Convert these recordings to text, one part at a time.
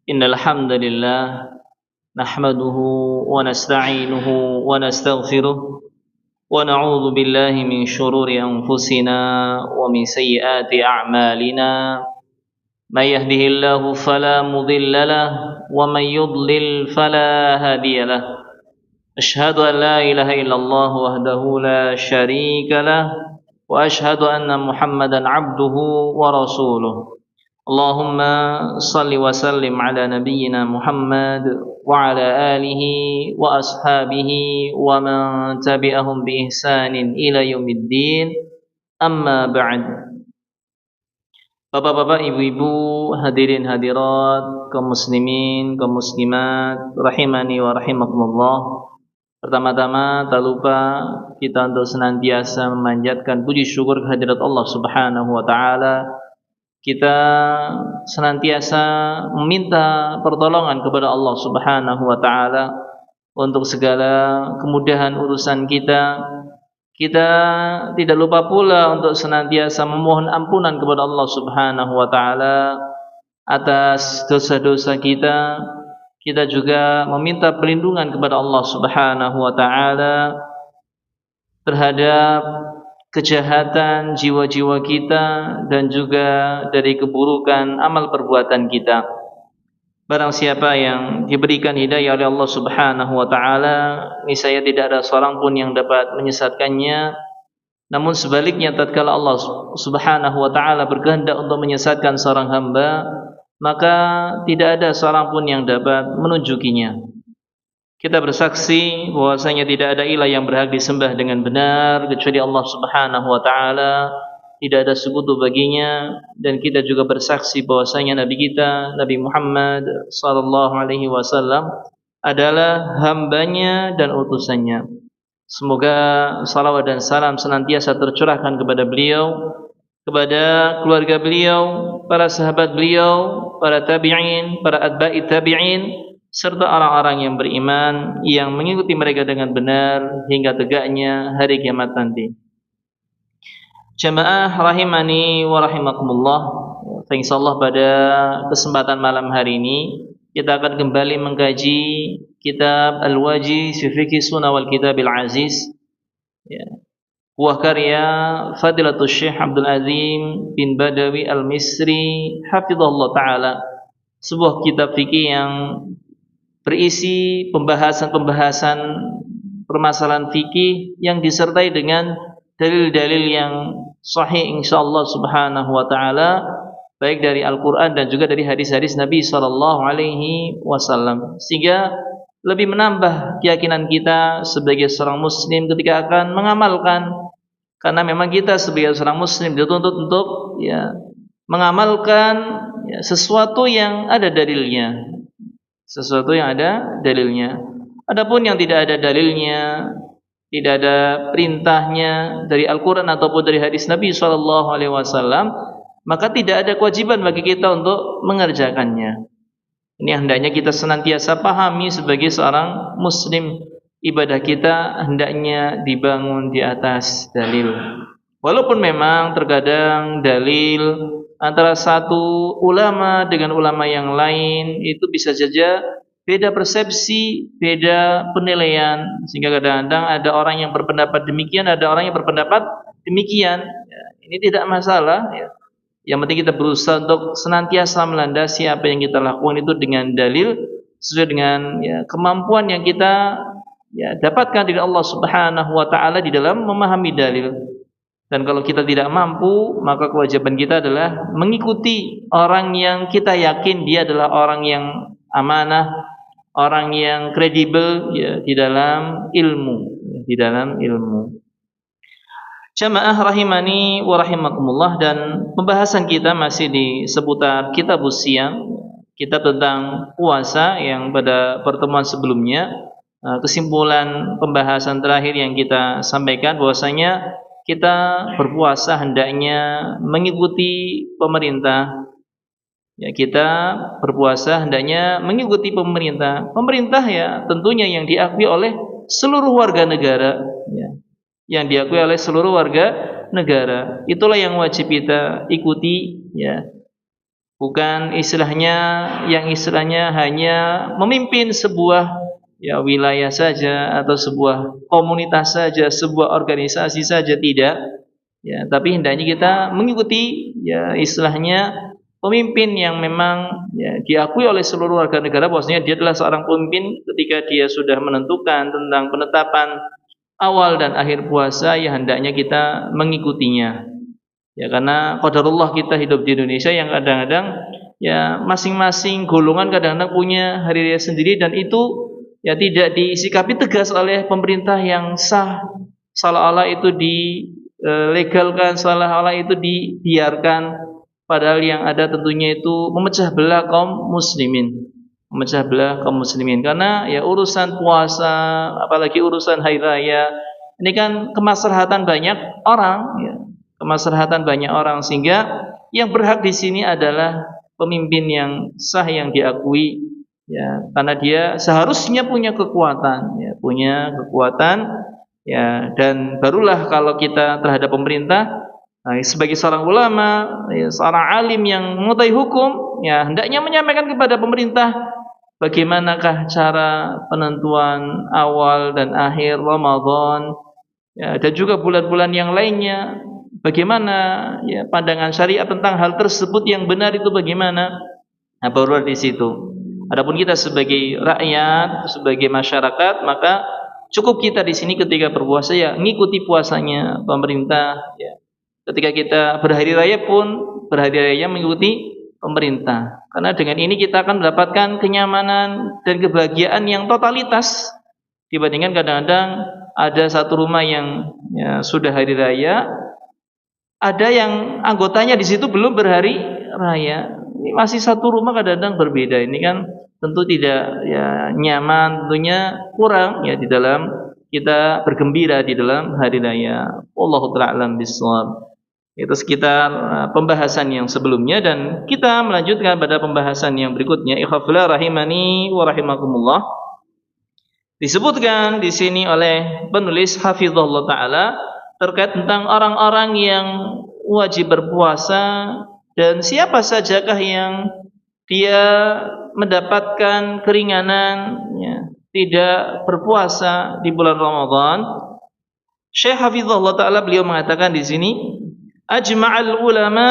إن الحمد لله نحمده ونستعينه ونستغفره ونعوذ بالله من شرور أنفسنا ومن سيئات أعمالنا من يهده الله فلا مضل له ومن يضلل فلا هادي له أشهد أن لا إله إلا الله وحده لا شريك له وأشهد أن محمدا عبده ورسوله اللهم صل وسلم على نبينا محمد وعلى آله وأصحابه ومن تبعهم بإحسان إلى يوم الدين أما بعد. Bapak-bapak, ibu-ibu, hadirin hadirat, kaum muslimin, kaum muslimat, rahimani wa rahimakumullah. Pertama-tama tak lupa kita untuk senantiasa memanjatkan puji syukur kehadirat Allah Subhanahu wa taala. Kita senantiasa meminta pertolongan kepada Allah Subhanahu wa taala untuk segala kemudahan urusan kita. Kita tidak lupa pula untuk senantiasa memohon ampunan kepada Allah Subhanahu wa taala atas dosa-dosa kita. Kita juga meminta perlindungan kepada Allah Subhanahu wa taala terhadap kejahatan jiwa-jiwa kita dan juga dari keburukan amal perbuatan kita. Barang siapa yang diberikan hidayah oleh Allah Subhanahu wa taala, niscaya tidak ada seorang pun yang dapat menyesatkannya. Namun sebaliknya, tatkala Allah Subhanahu wa taala berkehendak untuk menyesatkan seorang hamba, maka tidak ada seorang pun yang dapat menunjukinya. Kita bersaksi bahwasanya tidak ada ilah yang berhak disembah dengan benar kecuali Allah Subhanahu wa taala, tidak ada sekutu baginya, dan kita juga bersaksi bahwasanya Nabi kita, Nabi Muhammad sallallahu alaihi wasallam adalah hambanya dan utusannya. Semoga salawat dan salam senantiasa tercurahkan kepada beliau, kepada keluarga beliau, para sahabat beliau, para tabi'in, para atba'i tabi'in, serta orang-orang yang beriman yang mengikuti mereka dengan benar hingga tegaknya hari kiamat nanti. Jamaah rahimani wa rahimakumullah. Insyaallah pada kesempatan malam hari ini kita akan kembali mengkaji kitab Al-Waji fi Fiqh Sunnah wal Kitabil Aziz, buah karya Fadilatul Syekh Abdul Azim bin Badawi Al-Misri hafizahullah taala. Sebuah kitab fikih yang berisi pembahasan-pembahasan permasalahan fikih yang disertai dengan dalil-dalil yang sahih insyaallah subhanahu wa taala, baik dari Al-Qur'an dan juga dari hadis-hadis Nabi sallallahu alaihi wasallam, sehingga lebih menambah keyakinan kita sebagai seorang muslim ketika akan mengamalkan. Karena memang kita sebagai seorang muslim dituntut untuk mengamalkan sesuatu yang ada dalilnya. Sesuatu yang ada dalilnya. Adapun yang tidak ada dalilnya, tidak ada perintahnya dari Al-Quran ataupun dari hadis Nabi SAW, maka tidak ada kewajiban bagi kita untuk mengerjakannya. Ini hendaknya kita senantiasa pahami sebagai seorang muslim. Ibadah kita hendaknya dibangun di atas dalil. Walaupun memang terkadang dalil antara satu ulama dengan ulama yang lain itu bisa saja beda persepsi, beda penilaian, sehingga kadang-kadang ada orang yang berpendapat demikian, ada orang yang berpendapat demikian. Ini tidak masalah. Yang penting kita berusaha untuk senantiasa melandasi apa yang kita lakukan itu dengan dalil, sesuai dengan kemampuan yang kita dapatkan dari Allah Subhanahu wa taala di dalam memahami dalil. Dan kalau kita tidak mampu, maka kewajiban kita adalah mengikuti orang yang kita yakin dia adalah orang yang amanah, orang yang kredibel di dalam ilmu, Jamaah rahimani wa rahimakumullah. Dan pembahasan kita masih di seputar Kitabus Shiyam, kitab tentang puasa yang pada pertemuan sebelumnya, kesimpulan pembahasan terakhir yang kita sampaikan bahwasanya kita berpuasa hendaknya mengikuti pemerintah. Kita berpuasa hendaknya mengikuti pemerintah. Pemerintah tentunya yang diakui oleh seluruh warga negara. Yang diakui oleh seluruh warga negara. Itulah yang wajib kita ikuti. bukan istilahnya yang istilahnya hanya memimpin sebuah ya wilayah saja atau sebuah komunitas saja, sebuah organisasi saja, tidak. Ya, tapi hendaknya kita mengikuti ya istilahnya pemimpin yang memang ya, diakui oleh seluruh warga negara bahwasanya dia adalah seorang pemimpin ketika dia sudah menentukan tentang penetapan awal dan akhir puasa ya hendaknya kita mengikutinya. Ya karena qadarullah kita hidup di Indonesia yang kadang-kadang ya masing-masing golongan kadang-kadang punya hari raya sendiri dan itu ya tidak disikapi tegas oleh pemerintah yang sah, seolah-olah itu dilegalkan, seolah-olah itu dibiarkan, padahal yang ada tentunya itu memecah belah kaum muslimin, memecah belah kaum muslimin. Karena ya urusan puasa, apalagi urusan hari raya, ini kan kemaslahatan banyak orang, ya, kemaslahatan banyak orang, sehingga yang berhak di sini adalah pemimpin yang sah yang diakui, ya, karena dia seharusnya punya kekuatan, ya, punya kekuatan, ya, dan barulah kalau kita terhadap pemerintah, nah, sebagai seorang ulama, ya, seorang alim yang mengetahui hukum, ya, hendaknya menyampaikan kepada pemerintah bagaimanakah cara penentuan awal dan akhir Ramadan, ya, dan juga bulan-bulan yang lainnya. Bagaimana ya pandangan syariat tentang hal tersebut, yang benar itu bagaimana? Nah, baru di situ. Adapun kita sebagai rakyat, sebagai masyarakat, maka cukup kita di sini ketika berpuasa ya ngikuti puasanya pemerintah. Ya. Ketika kita berhari raya pun berhari raya mengikuti pemerintah. Karena dengan ini kita akan mendapatkan kenyamanan dan kebahagiaan yang totalitas dibandingkan kadang-kadang ada satu rumah yang ya, sudah hari raya, ada yang anggotanya di situ belum berhari raya. Ini masih satu rumah kadang-kadang berbeda. Ini kan tentu tidak ya nyaman, tentunya kurang ya di dalam kita bergembira di dalam hari raya. Wallahu ta'ala a'lam bishawab. Itu sekitar pembahasan yang sebelumnya dan kita melanjutkan pada pembahasan yang berikutnya. Ikhwafillah rahimani wa rahimakumullah. Disebutkan di sini oleh penulis hafizahullah taala terkait tentang orang-orang yang wajib berpuasa dan siapa sajakah yang dia mendapatkan keringanan ya, tidak berpuasa di bulan Ramadan. Syekh Hafizahullah taala beliau mengatakan di sini, ajma'al ulama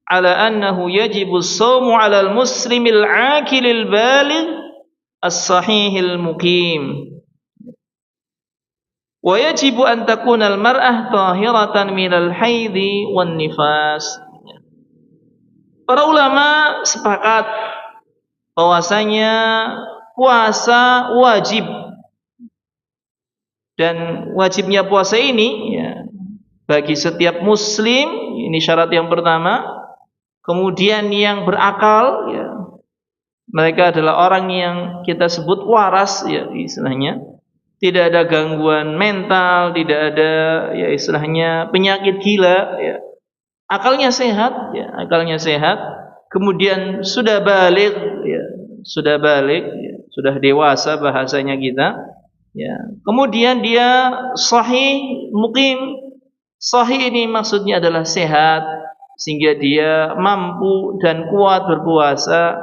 ala annahu yajibu as-shaumu 'alal muslimil 'aqilil baligh as-sahihil muqim. Wa yajibu an takuna al-mar'ah tahiratan minal haidhi wan nifas. Para ulama sepakat bahwasanya puasa wajib, dan wajibnya puasa ini ya, bagi setiap muslim, ini syarat yang pertama. Kemudian yang berakal ya, mereka adalah orang yang kita sebut waras ya istilahnya. Tidak ada gangguan mental, tidak ada ya istilahnya penyakit gila ya. Akalnya sehat ya, akalnya sehat. Kemudian sudah balik ya, sudah balik ya, sudah dewasa bahasanya kita ya. Kemudian dia sahih muqim. Sahih ini maksudnya adalah sehat sehingga dia mampu dan kuat berpuasa,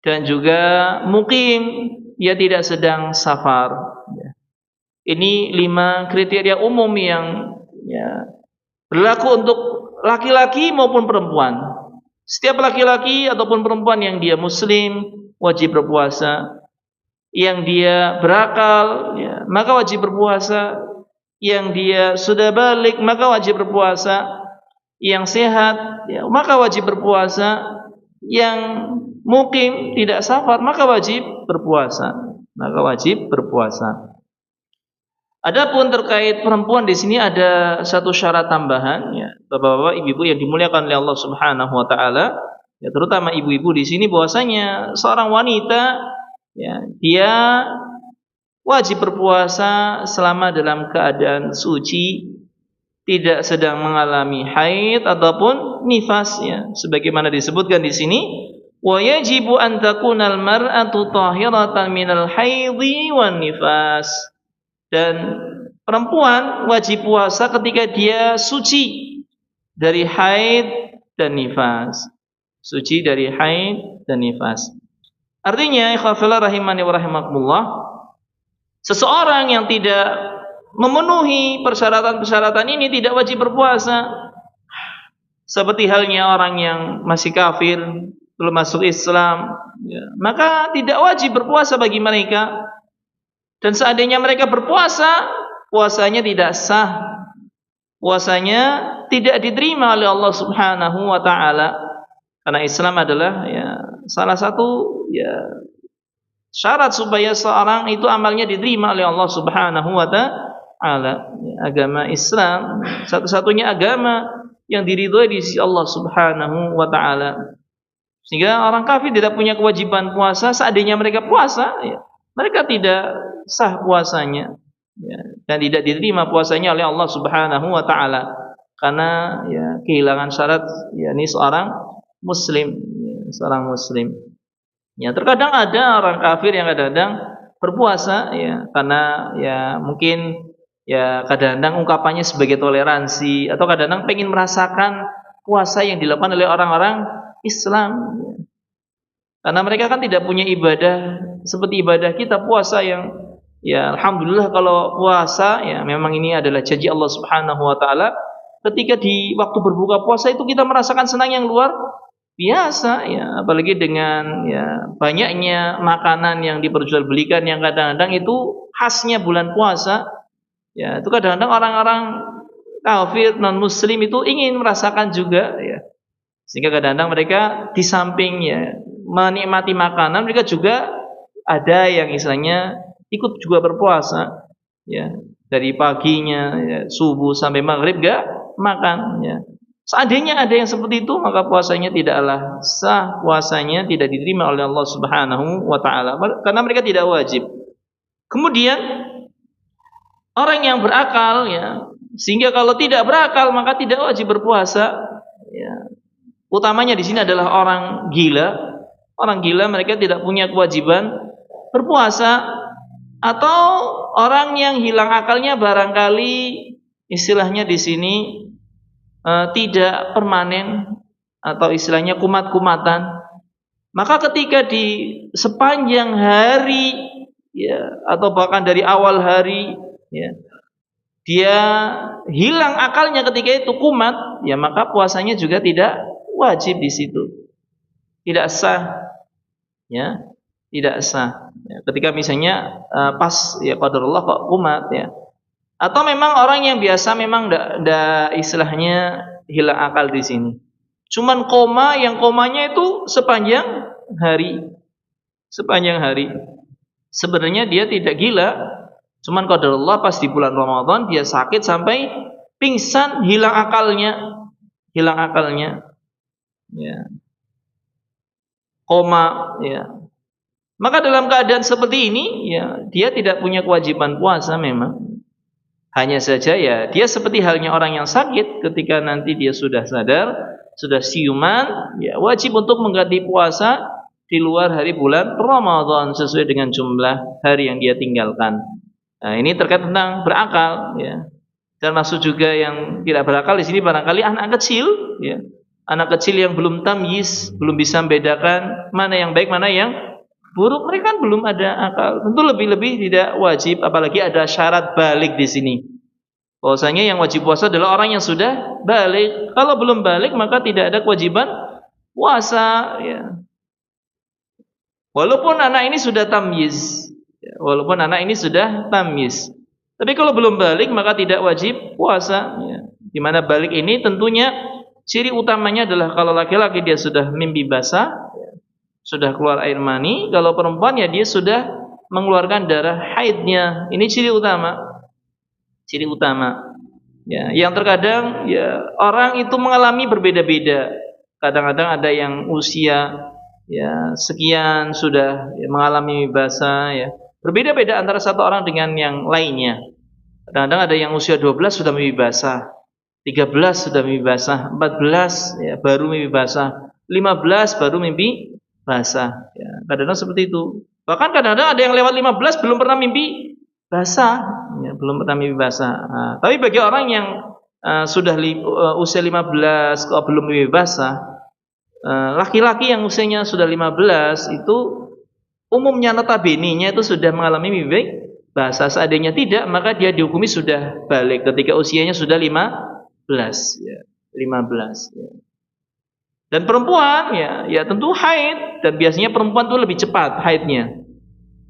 dan juga muqim, dia tidak sedang safar. Ini 5 kriteria umum yang ya, berlaku untuk laki-laki maupun perempuan. Setiap laki-laki ataupun perempuan yang dia muslim wajib berpuasa, yang dia berakal ya, maka wajib berpuasa, yang dia sudah balik maka wajib berpuasa, yang sehat ya, maka wajib berpuasa, yang mukim tidak safar maka wajib berpuasa, maka wajib berpuasa. Adapun terkait perempuan di sini ada satu syarat tambahan ya, Bapak-bapak, ibu-ibu yang dimuliakan oleh Allah Subhanahu wa taala, ya terutama ibu-ibu di sini, bahwasanya seorang wanita ya, dia wajib berpuasa selama dalam keadaan suci, tidak sedang mengalami haid ataupun nifas ya, sebagaimana disebutkan di sini, wa yajibu an takunal mar'atu tahiratan minal haidhi wan nifas. Dan perempuan wajib puasa ketika dia suci dari haid dan nifas. suci dari haid dan nifas. Artinya, ikhwafillah rahimani wa rahimakumullah, seseorang yang tidak memenuhi persyaratan-persyaratan ini tidak wajib berpuasa. Seperti halnya orang yang masih kafir, belum masuk Islam, ya, maka tidak wajib berpuasa bagi mereka. Dan seandainya mereka berpuasa, puasanya tidak sah. Puasanya tidak diterima oleh Allah Subhanahu wa taala. Karena Islam adalah ya salah satu ya syarat supaya seorang itu amalnya diterima oleh Allah Subhanahu wa taala. Agama Islam satu-satunya agama yang diridhoi di sisi Allah Subhanahu wa taala. Sehingga orang kafir tidak punya kewajiban puasa, seandainya mereka puasa, ya, mereka tidak sah puasanya, ya, dan tidak diterima puasanya oleh Allah Subhanahu wa taala karena ya kehilangan syarat yakni seorang muslim, ya, seorang muslim. Ya, terkadang ada orang kafir yang kadang-kadang berpuasa ya karena ya mungkin ya kadang-kadang ungkapannya sebagai toleransi atau kadang-kadang pengen merasakan puasa yang dilakukan oleh orang-orang Islam. Karena mereka kan tidak punya ibadah seperti ibadah kita puasa yang ya alhamdulillah kalau puasa ya memang ini adalah janji Allah Subhanahu wa taala. Ketika di waktu berbuka puasa itu kita merasakan senang yang luar biasa ya, apalagi dengan ya banyaknya makanan yang diperjualbelikan yang kadang-kadang itu khasnya bulan puasa. Ya, itu kadang-kadang orang-orang kafir non muslim itu ingin merasakan juga ya. Sehingga kadang-kadang mereka di samping ya menikmati makanan, mereka juga ada yang istilahnya ikut juga berpuasa ya. Dari paginya ya, subuh sampai maghrib gak makan ya. Seandainya ada yang seperti itu, maka puasanya tidaklah sah, puasanya tidak diterima oleh Allah Subhanahu wa taala karena mereka tidak wajib. Kemudian orang yang berakal ya, sehingga kalau tidak berakal maka tidak wajib berpuasa ya. Utamanya di sini adalah orang gila. Orang gila mereka tidak punya kewajiban berpuasa, atau orang yang hilang akalnya barangkali istilahnya di sini tidak permanen atau istilahnya kumat-kumatan. Maka ketika di sepanjang hari ya atau bahkan dari awal hari ya, dia hilang akalnya ketika itu kumat, ya maka puasanya juga tidak wajib di situ, tidak sah, ya, tidak sah. Ya, ketika misalnya pas ya qadarullah kok kumat ya, atau memang orang yang biasa memang ndak istilahnya hilang akal di sini, cuman koma, yang komanya itu sepanjang hari, sebenarnya dia tidak gila. Cuman qadarullah pas di bulan Ramadan dia sakit sampai pingsan, hilang akalnya. Ya. Koma ya. Maka dalam keadaan seperti ini ya dia tidak punya kewajiban puasa memang. Hanya saja ya dia seperti halnya orang yang sakit, ketika nanti dia sudah sadar, sudah siuman, ya wajib untuk mengganti puasa di luar hari bulan Ramadan sesuai dengan jumlah hari yang dia tinggalkan. Nah, ini terkait tentang berakal ya. Dan maksud juga yang tidak berakal di sini barangkali anak kecil ya. Anak kecil yang belum tamyiz, belum bisa membedakan mana yang baik, mana yang buruk, mereka kan belum ada akal. Tentu lebih-lebih tidak wajib, apalagi ada syarat balik di sini. Bahwasanya yang wajib puasa adalah orang yang sudah balik. Kalau belum balik maka tidak ada kewajiban puasa ya. Walaupun anak ini sudah tamyiz. Tapi kalau belum balik maka tidak wajib puasa ya. Di mana balik ini tentunya ciri utamanya adalah kalau laki-laki dia sudah mimpi basah ya, sudah keluar air mani. Kalau perempuan ya dia sudah mengeluarkan darah haidnya. Ini ciri utama ya. Yang terkadang ya orang itu mengalami berbeda-beda. Kadang-kadang ada yang usia ya sekian sudah ya, mengalami mimpi basah ya. Berbeda-beda antara satu orang dengan yang lainnya. Kadang-kadang ada yang usia 12 sudah mimpi basah, 13 sudah mimpi basah, 14 ya, baru mimpi basah, 15 baru mimpi basah. Ya, kadang-kadang seperti itu. Bahkan kadang-kadang ada yang lewat 15 belum pernah mimpi basah. Ya, belum pernah mimpi basah. Nah, tapi bagi orang yang sudah usia 15 kok belum mimpi basah, laki-laki yang usianya sudah 15 itu umumnya notabene-nya itu sudah mengalami mimpi bahasa. Seandainya tidak, maka dia dihukumi sudah balik ketika usianya sudah 15 ya. 15 ya. Dan perempuan ya tentu haid, dan biasanya perempuan itu lebih cepat haidnya.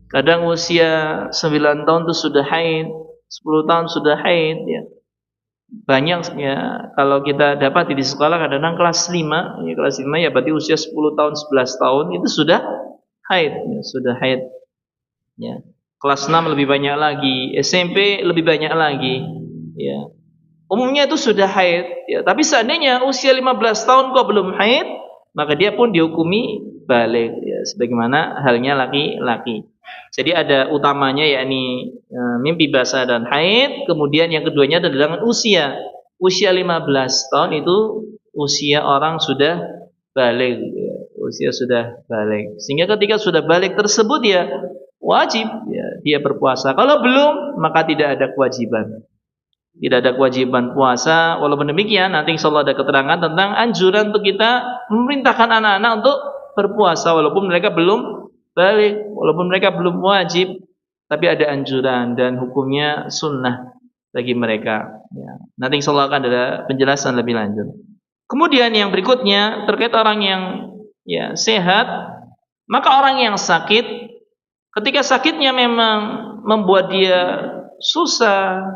Kadang usia 9 tahun itu sudah haid, 10 tahun sudah haid ya. Banyak ya, kalau kita dapat di sekolah kadang-kadang kelas 5 ya, kelas 5 ya berarti usia 10 tahun 11 tahun itu sudah haid ya, sudah haid ya. Kelas 6 lebih banyak lagi, SMP lebih banyak lagi ya. Umumnya itu sudah haid ya, tapi seandainya usia 15 tahun kok belum haid, maka dia pun dihukumi balik ya, sebagaimana halnya laki-laki. Jadi ada utamanya yakni mimpi basah dan haid, kemudian yang keduanya adalah dengan usia. Usia 15 tahun itu usia orang sudah balik ya, usia sudah balik. Sehingga ketika sudah balik tersebut ya wajib ya, dia berpuasa. Kalau belum maka tidak ada kewajiban. Tidak ada kewajiban puasa. Walaupun demikian nanti insyaallah ada keterangan tentang anjuran untuk kita memerintahkan anak-anak untuk berpuasa walaupun mereka belum balik, walaupun mereka belum wajib, tapi ada anjuran dan hukumnya sunnah bagi mereka ya. Nanti insyaallah akan ada penjelasan lebih lanjut. Kemudian yang berikutnya terkait orang yang ya sehat, maka orang yang sakit ketika sakitnya memang membuat dia susah,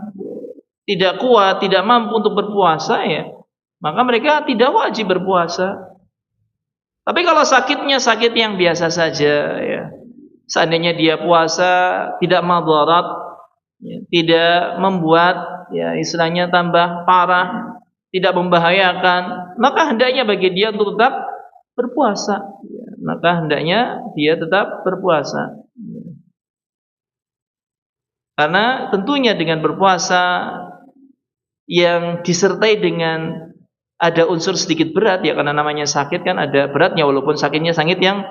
tidak kuat, tidak mampu untuk berpuasa ya, maka mereka tidak wajib berpuasa. Tapi kalau sakitnya sakit yang biasa saja ya, seandainya dia puasa tidak madarat ya, tidak membuat ya istilahnya tambah parah, tidak membahayakan, maka hendaknya bagi dia untuk tetap berpuasa ya, maka hendaknya dia tetap berpuasa ya. Karena tentunya dengan berpuasa yang disertai dengan ada unsur sedikit berat ya, karena namanya sakit kan ada beratnya, walaupun sakitnya sakit yang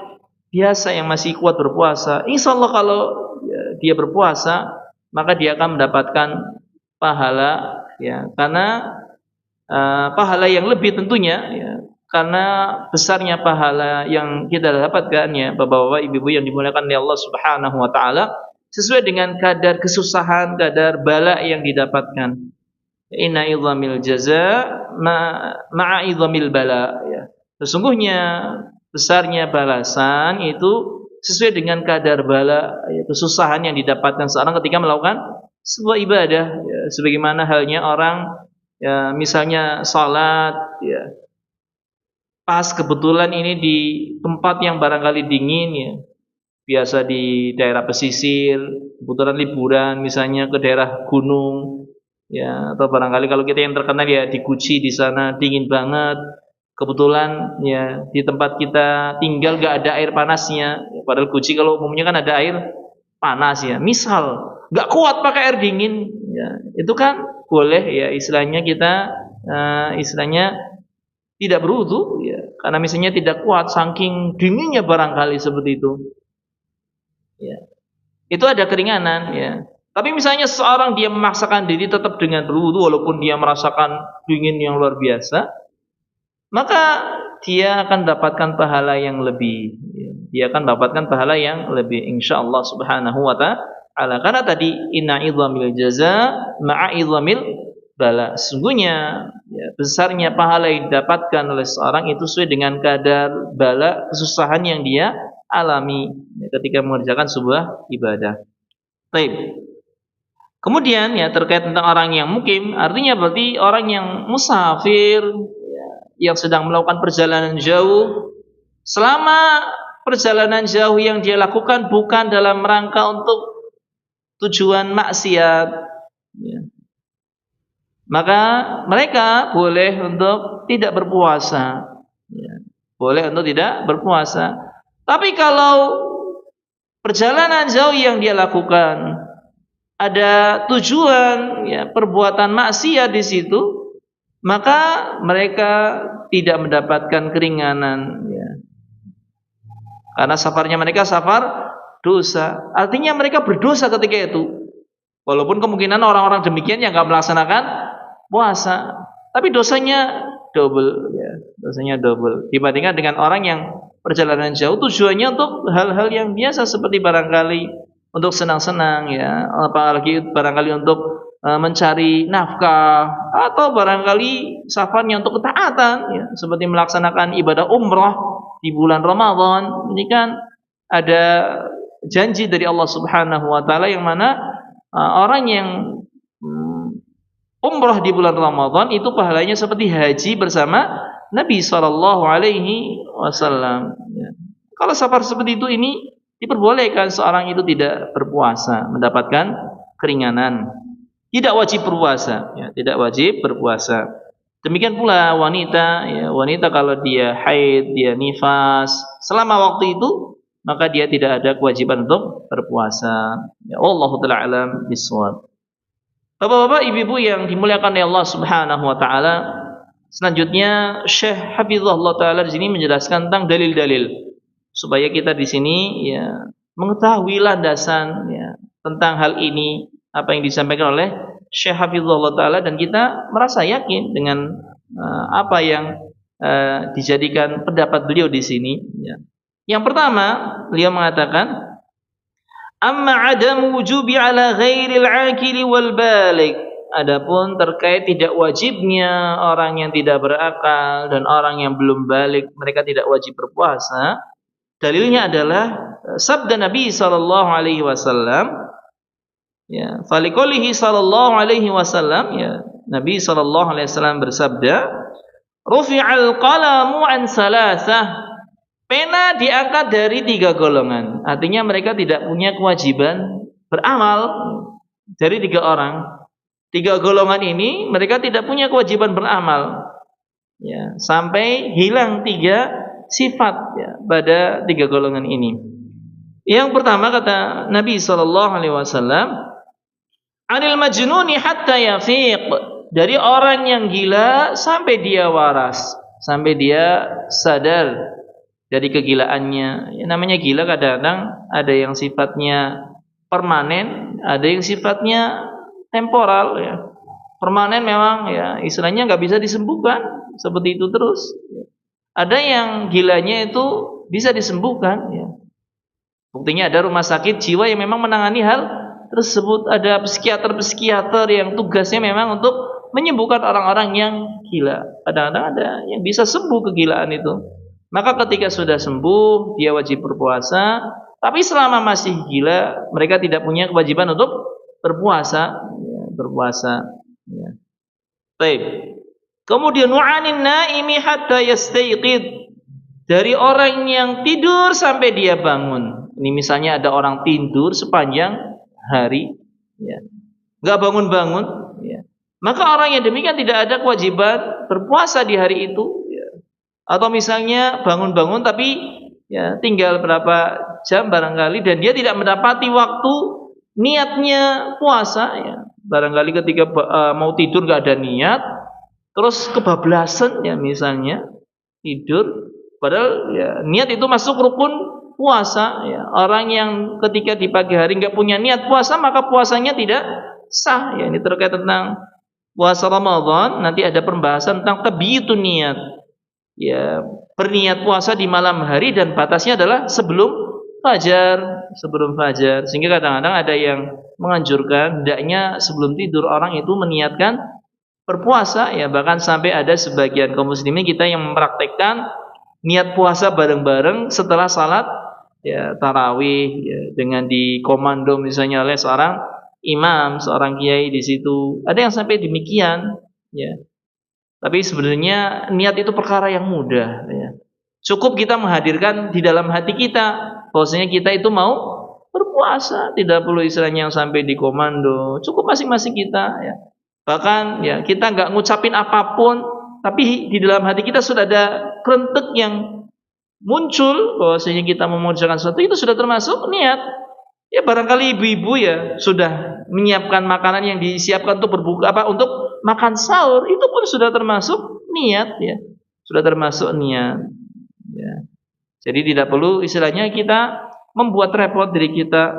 biasa yang masih kuat berpuasa. Insyaallah kalau ya, dia berpuasa maka dia akan mendapatkan pahala ya, karena pahala yang lebih tentunya ya, karena besarnya pahala yang kita dapatkan ya, bapak-bapak, ibu-ibu yang dimuliakan oleh Allah Subhanahu wa taala, sesuai dengan kadar kesusahan, kadar bala yang didapatkan. Inna idhamil jaza ma'a idhamil bala ya. Sesungguhnya besarnya balasan itu sesuai dengan kadar bala ya, kesusahan yang didapatkan seorang ketika melakukan sebuah ibadah ya, sebagaimana halnya orang ya, misalnya salat ya, pas kebetulan ini di tempat yang barangkali dingin ya, biasa di daerah pesisir, kebetulan liburan misalnya ke daerah gunung ya, atau barangkali kalau kita yang terkenal ya di Guci, di sana dingin banget, kebetulan ya di tempat kita tinggal gak ada air panasnya ya, padahal Guci kalau umumnya kan ada air panas ya, misal gak kuat pakai air dingin ya, itu kan boleh ya istilahnya kita istilahnya tidak berwudu ya, karena misalnya tidak kuat saking dinginnya barangkali seperti itu ya, itu ada keringanan ya. Tapi misalnya seorang dia memaksakan diri tetap dengan berwudu walaupun dia merasakan dingin yang luar biasa, maka dia akan dapatkan pahala yang lebih. Dia akan dapatkan pahala yang lebih insyaallah subhanahu wa ta'ala. Karena tadi inna idhamil jaza ma'a idhamil bala. Sesungguhnya ya, besarnya pahala yang didapatkan oleh seorang itu sesuai dengan kadar bala kesusahan yang dia alami ya, ketika mengerjakan sebuah ibadah. Baik. Kemudian ya terkait tentang orang yang mukim, artinya berarti orang yang musafir ya, yang sedang melakukan perjalanan jauh, selama perjalanan jauh yang dia lakukan bukan dalam rangka untuk tujuan maksiat ya, maka mereka boleh untuk tidak berpuasa ya, boleh untuk tidak berpuasa. Tapi kalau perjalanan jauh yang dia lakukan ada tujuan ya, perbuatan maksiat di situ, maka mereka tidak mendapatkan keringanan ya. Karena safarnya mereka safar dosa. Artinya mereka berdosa ketika itu. Walaupun kemungkinan orang-orang demikian yang enggak melaksanakan puasa, tapi dosanya double ya. ya, dosanya double dibandingkan dengan orang yang perjalanan jauh tujuannya untuk hal-hal yang biasa seperti barangkali untuk senang-senang ya, apalagi barangkali untuk mencari nafkah atau barangkali safarnya untuk ketaatan ya, seperti melaksanakan ibadah umrah di bulan Ramadan. Ini kan ada janji dari Allah Subhanahu wa taala yang mana orang yang umrah di bulan Ramadan itu pahalanya seperti haji bersama Nabi sallallahu alaihi wasallam ya. Kalau safar seperti itu ini diperbolehkan seorang itu tidak berpuasa, mendapatkan keringanan. Tidak wajib berpuasa ya, tidak wajib berpuasa. Demikian pula wanita ya, wanita kalau dia haid, dia nifas selama waktu itu maka dia tidak ada kewajiban untuk berpuasa. Ya, wallahu taala alam bissawab. Bapak-bapak, ibu-ibu yang dimuliakan oleh Allah Subhanahu wa taala, selanjutnya Syekh Hafizahullah taala di sini menjelaskan tentang dalil-dalil supaya kita di sini ya mengetahui landasan ya tentang hal ini apa yang disampaikan oleh Syekh Hafizahullah taala dan kita merasa yakin dengan apa yang dijadikan pendapat beliau di sini ya. Yang pertama, beliau mengatakan amma adam wujubi ala ghairil akili wal balik. Adapun terkait tidak wajibnya orang yang tidak berakal dan orang yang belum balik mereka tidak wajib berpuasa. Dalilnya adalah sabda Nabi sallallahu alaihi wasallam ya, faliqaulihi sallallahu alaihi wasallam ya, Nabi sallallahu alaihi wasallam bersabda, rufi'al qalamu an salasah. Pena diangkat dari 3 golongan. Artinya mereka tidak punya kewajiban beramal. Dari 3 orang. 3 golongan ini mereka tidak punya kewajiban beramal. Ya, sampai hilang 3 sifat ya, pada 3 golongan ini. Yang pertama kata Nabi sallallahu alaihi wasallam, "Anil majnuni hatta yafiq." Dari orang yang gila sampai dia waras, sampai dia sadar dari kegilaannya. Ya, namanya gila kadang-kadang ada yang sifatnya permanen, ada yang sifatnya temporal ya. Permanen memang ya istilahnya nggak bisa disembuhkan seperti itu terus. Ada yang gilanya itu bisa disembuhkan ya. Buktinya ada rumah sakit jiwa yang memang menangani hal tersebut, ada psikiater-psikiater yang tugasnya memang untuk menyembuhkan orang-orang yang gila. Kadang-kadang ada yang bisa sembuh kegilaan itu. Maka ketika sudah sembuh, dia wajib berpuasa. Tapi selama masih gila, mereka tidak punya kewajiban untuk berpuasa. Ya, berpuasa. Ya. Baik. Kemudian wa'anin naimi hatta yastayqid. Dari orang yang tidur sampai dia bangun. Ini misalnya ada orang tidur sepanjang hari, ya, nggak bangun-bangun. Ya. Maka orang yang demikian tidak ada kewajiban berpuasa di hari itu. Atau misalnya bangun-bangun tapi ya tinggal berapa jam barangkali dan dia tidak mendapati waktu niatnya puasa ya. Barangkali ketika mau tidur nggak ada niat, terus kebablasan ya misalnya tidur, padahal ya niat itu masuk rukun puasa ya. Orang yang ketika di pagi hari nggak punya niat puasa maka puasanya tidak sah ya. Ini terkait tentang puasa Ramadan, nanti ada pembahasan tentang tabyitun niat. Ya, berniat puasa di malam hari dan batasnya adalah sebelum fajar, sehingga kadang-kadang ada yang menganjurkan hendaknya sebelum tidur orang itu meniatkan berpuasa ya, bahkan sampai ada sebagian kaum muslimin kita yang mempraktekkan niat puasa bareng-bareng setelah salat ya tarawih ya, dengan dikomando misalnya oleh seorang imam, seorang kiai di situ. Ada yang sampai demikian ya. Tapi sebenarnya niat itu perkara yang mudah ya. Cukup kita menghadirkan di dalam hati kita bahwasanya kita itu mau berpuasa, tidak perlu istilahnya yang sampai dikomando. Cukup masing-masing kita ya. Bahkan ya kita nggak ngucapin apapun, tapi di dalam hati kita sudah ada kerentek yang muncul bahwasanya kita mengerjakan sesuatu, itu sudah termasuk niat. Ya barangkali ibu-ibu ya sudah menyiapkan makanan yang disiapkan untuk berbuka untuk makan sahur, itu pun sudah termasuk niat ya. Sudah termasuk niat. Ya. Jadi tidak perlu istilahnya kita membuat repot diri kita,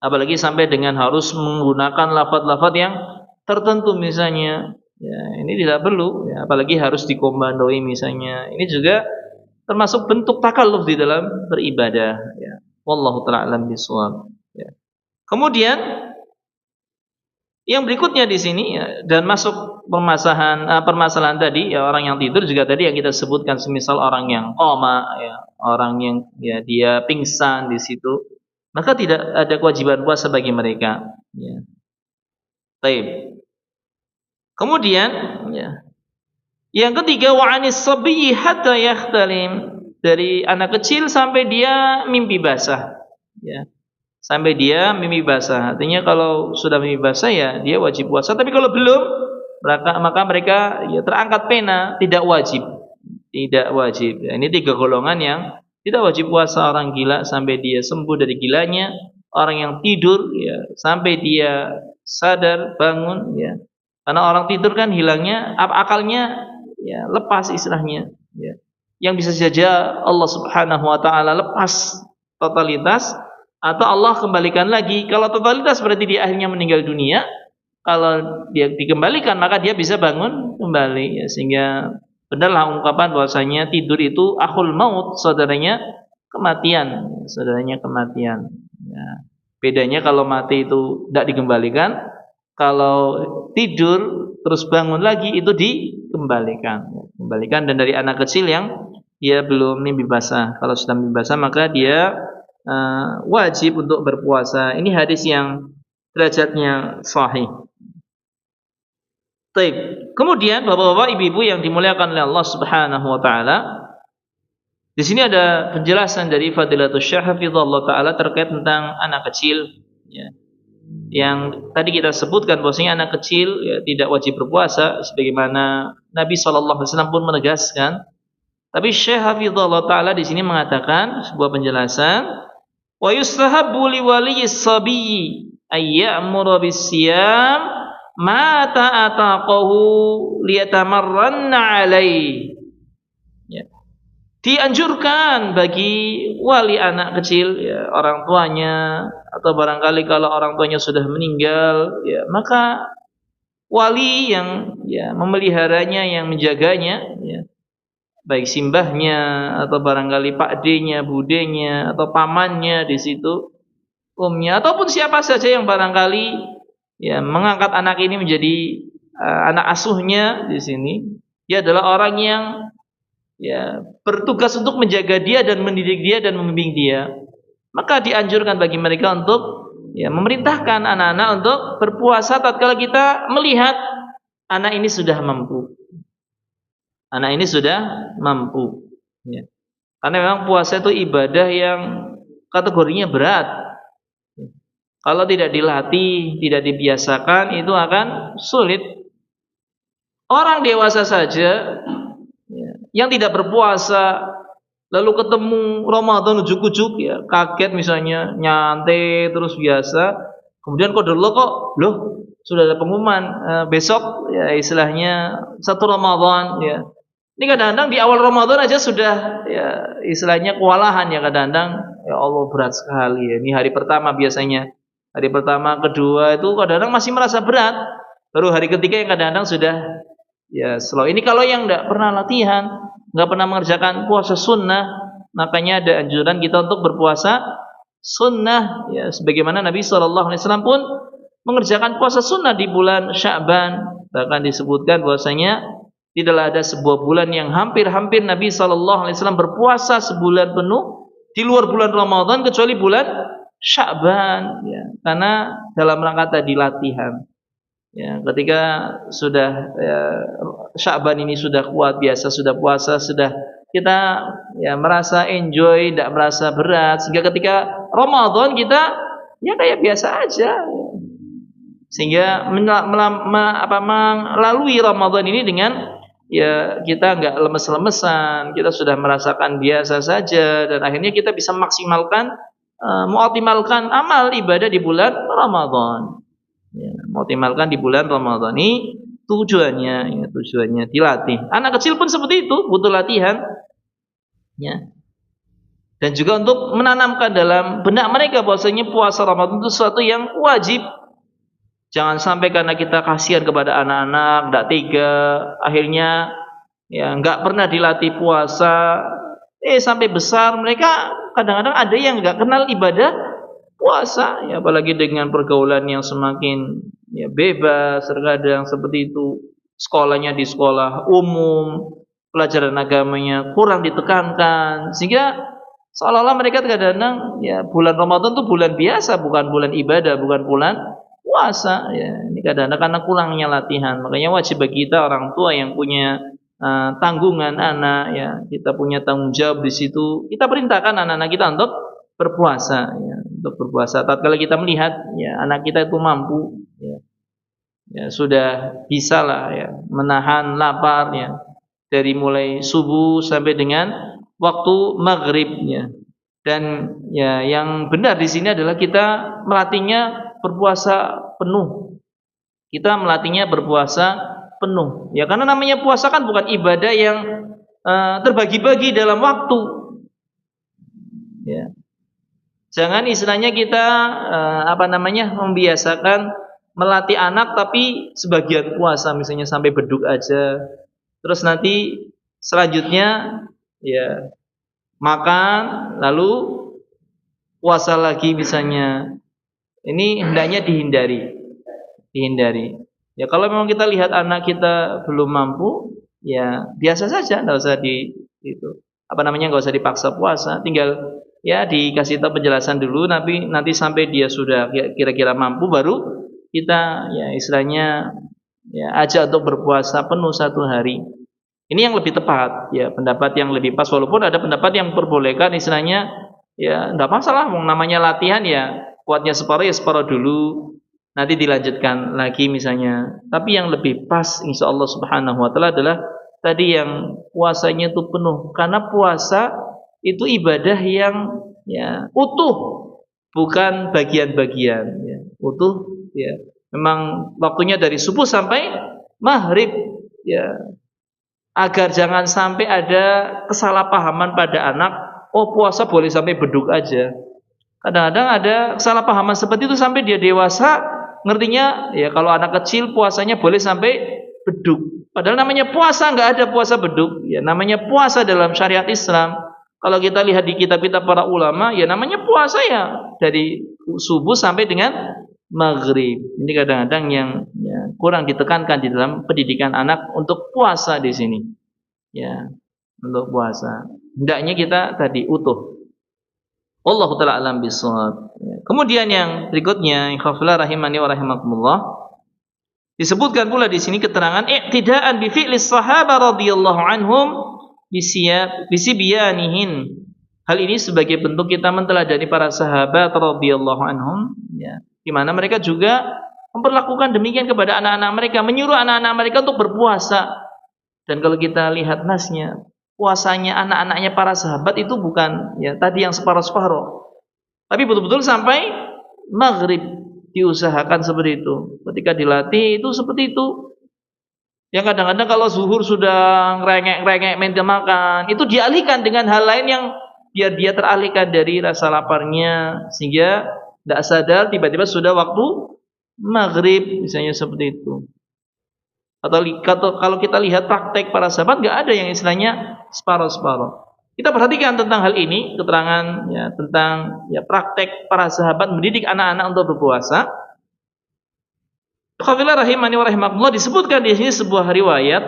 apalagi sampai dengan harus menggunakan lafaz-lafaz yang tertentu misalnya Ya, ini tidak perlu, ya, apalagi harus dikomandoi misalnya. Ini juga termasuk bentuk takalluf di dalam beribadah. Ya. Wallahu ta'ala alam bishawab. Ya. Kemudian yang berikutnya di sini ya, dan masuk permasalahan tadi ya, orang yang tidur juga tadi yang kita sebutkan, semisal orang yang koma ya, orang yang ya dia pingsan di situ, maka tidak ada kewajiban puasa bagi mereka ya. Baik. Kemudian ya, yang ketiga, wa anis sabiyyi hatta yahtalim, dari anak kecil sampai dia mimpi basah ya. Sampai dia mimpi basah. Artinya kalau sudah mimpi basah ya dia wajib puasa. Tapi kalau belum, maka mereka ya terangkat pena, tidak wajib. Tidak wajib. Ya, ini 3 golongan yang tidak wajib puasa: orang gila sampai dia sembuh dari gilanya, orang yang tidur ya sampai dia sadar bangun ya. Karena orang tidur kan hilangnya akalnya ya, lepas istilahnya ya. Yang bisa saja Allah Subhanahu wa taala lepas totalitas, atau Allah kembalikan lagi. Kalau totalitas berarti dia akhirnya meninggal dunia. Kalau dia dikembalikan maka dia bisa bangun kembali ya. Sehingga benarlah ungkapan bahwasanya tidur itu akhul maut, saudaranya kematian, saudaranya kematian ya. Bedanya kalau mati itu tidak dikembalikan, kalau tidur terus bangun lagi itu dikembalikan. Kembalikan. Dan dari anak kecil yang dia belum mimpi basah, kalau sudah mimpi basah maka dia wajib untuk berpuasa. Ini hadis yang derajatnya sahih. Baik. Kemudian bapak-bapak, ibu-ibu yang dimuliakan oleh Allah Subhanahu wa taala, di sini ada penjelasan dari Fadilatul Syekh hafizallahu taala terkait tentang anak kecil ya. Yang tadi kita sebutkan bahwasanya anak kecil ya tidak wajib berpuasa sebagaimana Nabi sallallahu alaihi wasallam pun menegaskan. Tapi Syekh hafizallahu taala di sini mengatakan sebuah penjelasan, wa yustahabbu li waliyis sabiyyi ay ya'muru bis-siyam ma ta'ataqahu liyatamarranna alaihi. Ya. Dianjurkan bagi wali anak kecil ya, orang tuanya, atau barangkali kalau orang tuanya sudah meninggal ya, maka wali yang ya memeliharanya, yang menjaganya ya, baik simbahnya atau barangkali pakdenya, budenya atau pamannya di situ, umnya, ataupun siapa saja yang barangkali ya mengangkat anak ini menjadi anak asuhnya di sini, dia adalah orang yang ya bertugas untuk menjaga dia dan mendidik dia dan membimbing dia. Maka dianjurkan bagi mereka untuk ya memerintahkan anak-anak untuk berpuasa tatkala kita melihat anak ini sudah mampu. Anak ini sudah mampu ya. Karena memang puasa itu ibadah yang kategorinya berat. Kalau tidak dilatih, tidak dibiasakan, itu akan sulit. Orang dewasa saja ya, yang tidak berpuasa lalu ketemu Ramadan ujuk-ujuk ya kaget, misalnya nyantai terus biasa, kemudian kok loh sudah ada pengumuman besok ya istilahnya 1 Ramadan ya. Ini kadang-kadang di awal Ramadan aja sudah ya istilahnya kewalahan ya, kadang-kadang ya Allah berat sekali ya. Ini hari pertama biasanya. Hari pertama, kedua itu kadang-kadang masih merasa berat. Baru hari ketiga yang kadang-kadang sudah ya slow. Ini kalau yang tidak pernah latihan, nggak pernah mengerjakan puasa sunnah, makanya ada anjuran kita untuk berpuasa sunnah ya, sebagaimana Nabi sallallahu alaihi wasallam pun mengerjakan puasa sunnah di bulan Sya'ban. Bahkan disebutkan bahwasanya tidaklah ada sebuah bulan yang hampir-hampir Nabi sallallahu alaihi wasallam berpuasa sebulan penuh di luar bulan Ramadan kecuali bulan Sya'ban ya, karena dalam rangka tadi latihan. Ya, ketika sudah ya, Sya'ban ini sudah kuat, biasa sudah puasa, sudah kita ya merasa enjoy, tidak merasa berat, sehingga ketika Ramadan kita ya kayak biasa aja. Sehingga melalui Ramadan ini dengan ya kita enggak lemes-lemesan, kita sudah merasakan biasa saja, dan akhirnya kita bisa maksimalkan mengoptimalkan amal ibadah di bulan Ramadan. Ya, mengoptimalkan di bulan Ramadan ini tujuannya, ya, tujuannya dilatih. Anak kecil pun seperti itu, butuh latihan. Ya. Dan juga untuk menanamkan dalam benak mereka bahwasanya puasa Ramadan itu sesuatu yang wajib. Jangan sampai karena kita kasihan kepada anak-anak, tidak tega, akhirnya ya nggak pernah dilatih puasa, sampai besar mereka kadang-kadang ada yang nggak kenal ibadah puasa, ya apalagi dengan pergaulan yang semakin ya bebas, terkadang seperti itu, sekolahnya di sekolah umum, pelajaran agamanya kurang ditekankan, sehingga seolah-olah mereka kadang-kadang ya bulan Ramadan itu bulan biasa, bukan bulan ibadah, bukan bulan puasa, ya ini kadang-kadang karena kurangnya latihan. Makanya wajib bagi kita orang tua yang punya tanggungan anak, ya kita punya tanggung jawab di situ. Kita perintahkan anak-anak kita untuk berpuasa, ya, untuk berpuasa. Tatkala kita melihat ya anak kita itu mampu, ya sudah bisa lah ya menahan lapar ya dari mulai subuh sampai dengan waktu maghribnya. Dan ya yang benar di sini adalah kita melatihnya berpuasa penuh. Kita melatihnya berpuasa penuh. Ya karena namanya puasa kan bukan ibadah yang terbagi-bagi dalam waktu. Ya. Jangan istilahnya kita membiasakan melatih anak tapi sebagian puasa, misalnya sampai beduk aja. Terus nanti selanjutnya ya makan lalu puasa lagi misalnya. Ini hendaknya dihindari. Ya kalau memang kita lihat anak kita belum mampu, ya biasa saja, enggak usah enggak usah dipaksa puasa, tinggal ya dikasih tahu penjelasan dulu, nanti sampai dia sudah kira-kira mampu baru kita ya istilahnya ya ajak untuk berpuasa penuh 1 hari. Ini yang lebih tepat, ya pendapat yang lebih pas, walaupun ada pendapat yang memperbolehkan istilahnya ya enggak masalah, namanya latihan ya kuatnya separuh ya separuh dulu, nanti dilanjutkan lagi misalnya. Tapi yang lebih pas insyaallah subhanahu wa ta'ala adalah tadi yang puasanya itu penuh, karena puasa itu ibadah yang ya utuh, bukan bagian-bagian ya. Utuh ya. Memang waktunya dari subuh sampai maghrib ya. Agar jangan sampai ada kesalahpahaman pada anak, oh puasa boleh sampai beduk aja. Kadang-kadang ada kesalahpahaman seperti itu sampai dia dewasa ngertinya ya kalau anak kecil puasanya boleh sampai beduk. Padahal namanya puasa enggak ada puasa beduk. Ya namanya puasa dalam syariat Islam. Kalau kita lihat di kitab-kitab para ulama, ya namanya puasa ya dari subuh sampai dengan maghrib. Ini kadang-kadang yang ya, kurang ditekankan di dalam pendidikan anak untuk puasa di sini. Ya, untuk puasa. Hendaknya kita tadi utuh. Wallahu ta'ala alam bissawab. Kemudian yang berikutnya, ikhwafillah rahimani wa rahimakumullah, disebutkan pula di sini keterangan iqtidaan bi fi'lis sahabah radhiyallahu anhum bisibiyanihin. Hal ini sebagai bentuk kita menteladani para sahabat radhiyallahu anhum, ya, di mana mereka juga memperlakukan demikian kepada anak-anak mereka, menyuruh anak-anak mereka untuk berpuasa. Dan kalau kita lihat nasnya, puasanya anak-anaknya para sahabat itu bukan ya tadi yang separuh-separuh, tapi betul-betul sampai maghrib diusahakan seperti itu. Ketika dilatih itu seperti itu. Yang kadang-kadang kalau zuhur sudah ngerengek-ngerengek minta makan, itu dialihkan dengan hal lain yang biar dia teralihkan dari rasa laparnya, sehingga tidak sadar tiba-tiba sudah waktu maghrib misalnya seperti itu. Atau kalau kita lihat praktek para sahabat, nggak ada yang istilahnya separuh-separuh. Kita perhatikan tentang hal ini, keterangan ya tentang ya praktek para sahabat mendidik anak-anak untuk berpuasa. Khafillah rahimani wa rahimakumullah, disebutkan di sini sebuah riwayat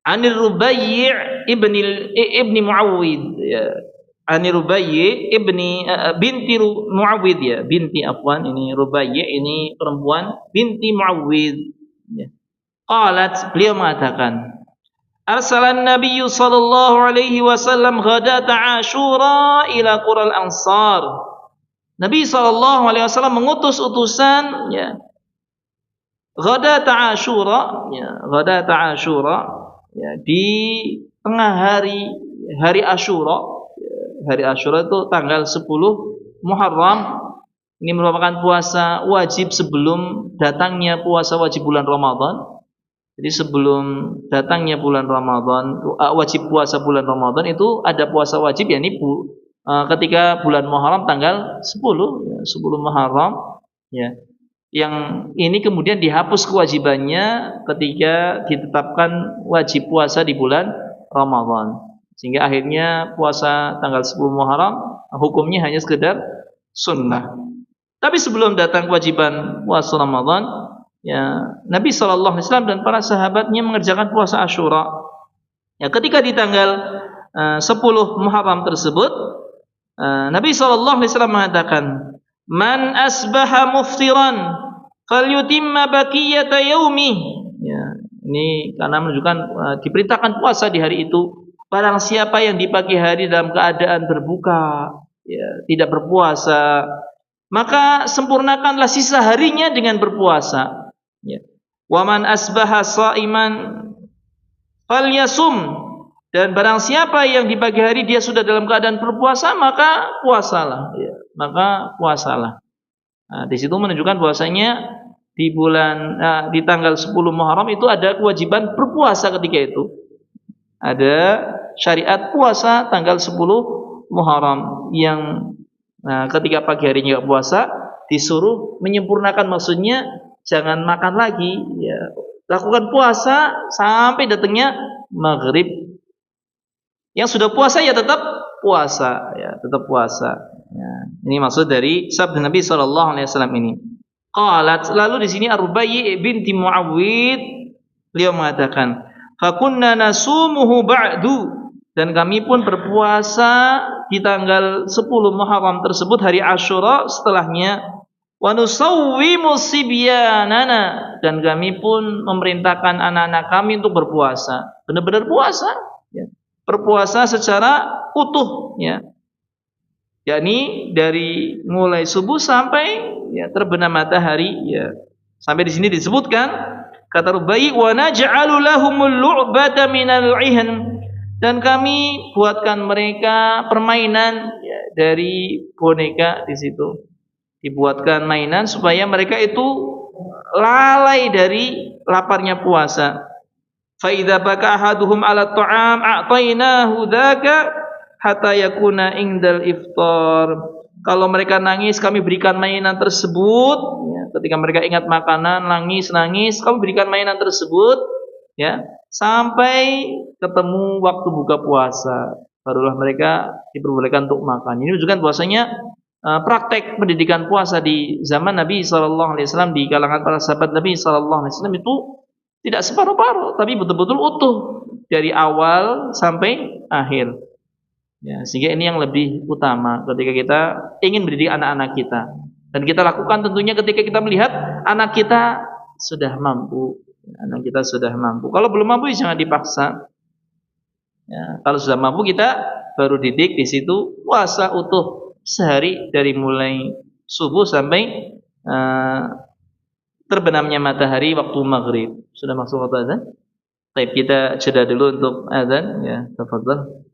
Anir Rubayyi' ibni Muawwid ya. Anir Rubayyi binti Muawwid ya, ini Rubayyi ini perempuan binti Muawwid. Ya. Qalat, beliau mengatakan, arsalan Nabi sallallahu alaihi wasallam ghadata Asyura ila qural Ansar. Nabi sallallahu alaihi wasallam mengutus utusan ya ghadata Asyura ya di tengah hari Asyura. Hari Asyura itu tanggal 10 Muharram. Ini merupakan puasa wajib sebelum datangnya puasa wajib bulan Ramadan. Jadi sebelum datangnya bulan Ramadan, wajib puasa bulan Ramadan itu ada puasa wajib, yakni ketika bulan Muharram tanggal 10 Muharram ya. Yang ini kemudian dihapus kewajibannya ketika ditetapkan wajib puasa di bulan Ramadan. Sehingga akhirnya puasa tanggal 10 Muharram hukumnya hanya sekedar sunnah. Tapi sebelum datang kewajiban puasa Ramadan, ya, Nabi sallallahu alaihi wasallam dan para sahabatnya mengerjakan puasa Asyura. Ya, ketika di tanggal 10 Muharram tersebut, Nabi sallallahu alaihi wasallam mengatakan, "Man asbaha muftiran falyutimma baqiyata yaumi." Ya, ini karena menunjukkan diperintahkan puasa di hari itu. Barang siapa yang di pagi hari dalam keadaan berbuka, ya, tidak berpuasa, maka sempurnakanlah sisa harinya dengan berpuasa. Ya. Wa man asbaha shaiman falyasum. Dan barang siapa yang di pagi hari dia sudah dalam keadaan berpuasa, maka puasalah. Ya, maka puasalah. Nah, di situ menunjukkan bahwasanya di tanggal 10 Muharram itu ada kewajiban berpuasa ketika itu. Ada syariat puasa tanggal 10 Muharram yang ketika pagi harinya puasa disuruh menyempurnakan, maksudnya jangan makan lagi, ya, lakukan puasa sampai datangnya maghrib. Yang sudah puasa ya tetap puasa, ya, tetap puasa. Ya, ini maksud dari sabda Nabi sallallahu alaihi wasallam ini. Qalat, lalu di sini Ar-Rubayyi binti Muawwid, beliau mengatakan, "Fakunna nasumuhu ba'du." Dan kami pun berpuasa di tanggal 10 Muharram tersebut, hari Asyura setelahnya. Wa nusawwimu sibyanana, dan kami pun memerintahkan anak-anak kami untuk berpuasa. Benar-benar puasa, ya. Berpuasa secara utuh, ya. Yakni dari mulai subuh sampai ya terbenam matahari, ya. Sampai di sini disebutkan kata Rubai, wa naj'alu lahumul lu'bata minal ihan, dan kami buatkan mereka permainan, ya, dari boneka. Di situ dibuatkan mainan supaya mereka itu lalai dari laparnya puasa. Fa idza baka ahaduhum 'ala at'am a'tainahu dzaka hatta yakuna indal iftar. Kalau mereka nangis, kami berikan mainan tersebut, ya, ketika mereka ingat makanan, nangis, kami berikan mainan tersebut, ya, sampai ketemu waktu buka puasa, barulah mereka diperbolehkan untuk makan. Ini menunjukkan bahwasanya praktek pendidikan puasa di zaman Nabi sallallahu alaihi wasallam di kalangan para sahabat Nabi sallallahu alaihi wasallam itu tidak separuh-paruh, tapi betul-betul utuh dari awal sampai akhir. Ya, sehingga ini yang lebih utama ketika kita ingin mendidik anak-anak kita. Dan kita lakukan tentunya ketika kita melihat anak kita sudah mampu. Anak kita sudah mampu. Kalau belum mampu jangan dipaksa. Ya, kalau sudah mampu kita baru didik. Di situ puasa utuh sehari dari mulai subuh sampai terbenamnya matahari waktu maghrib. Sudah masuk waktu azan? Baik, kita jeda dulu untuk azan, ya, tafadhol.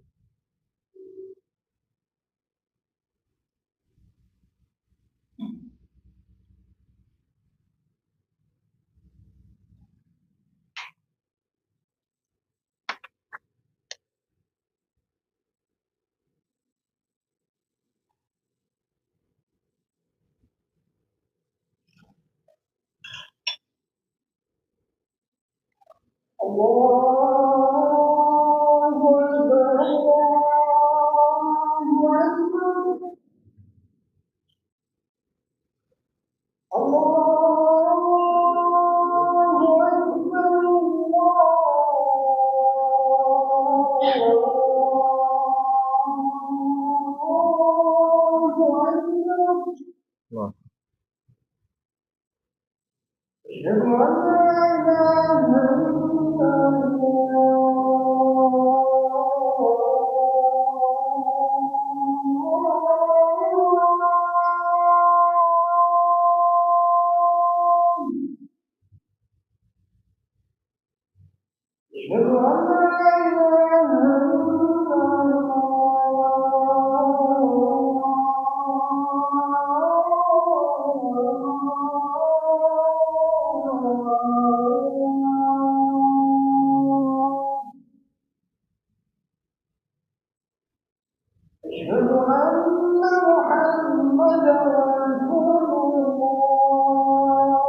أشهد أن محمدا رسول الله.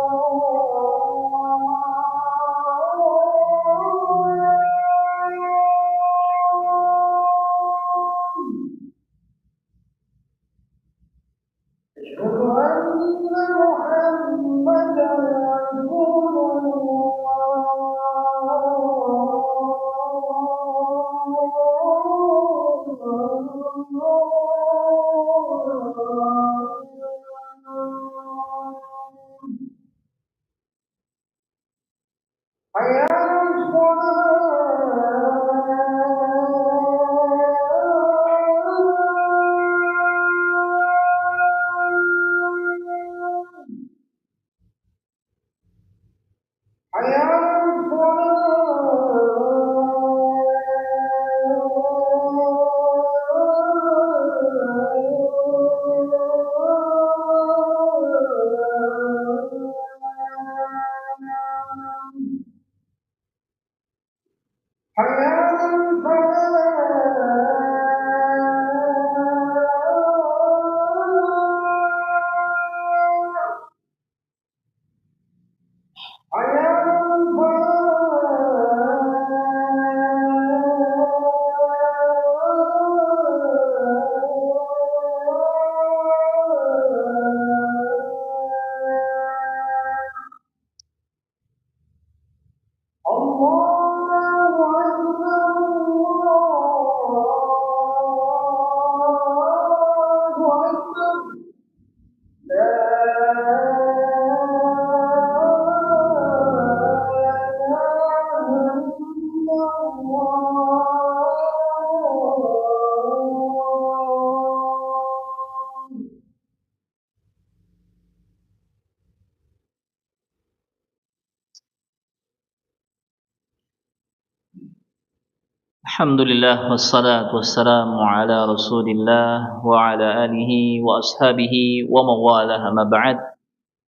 Alhamdulillah wassalatu wassalamu ala Rasulillah wa ala alihi wa ashabihi wa mawalah ma ba'd.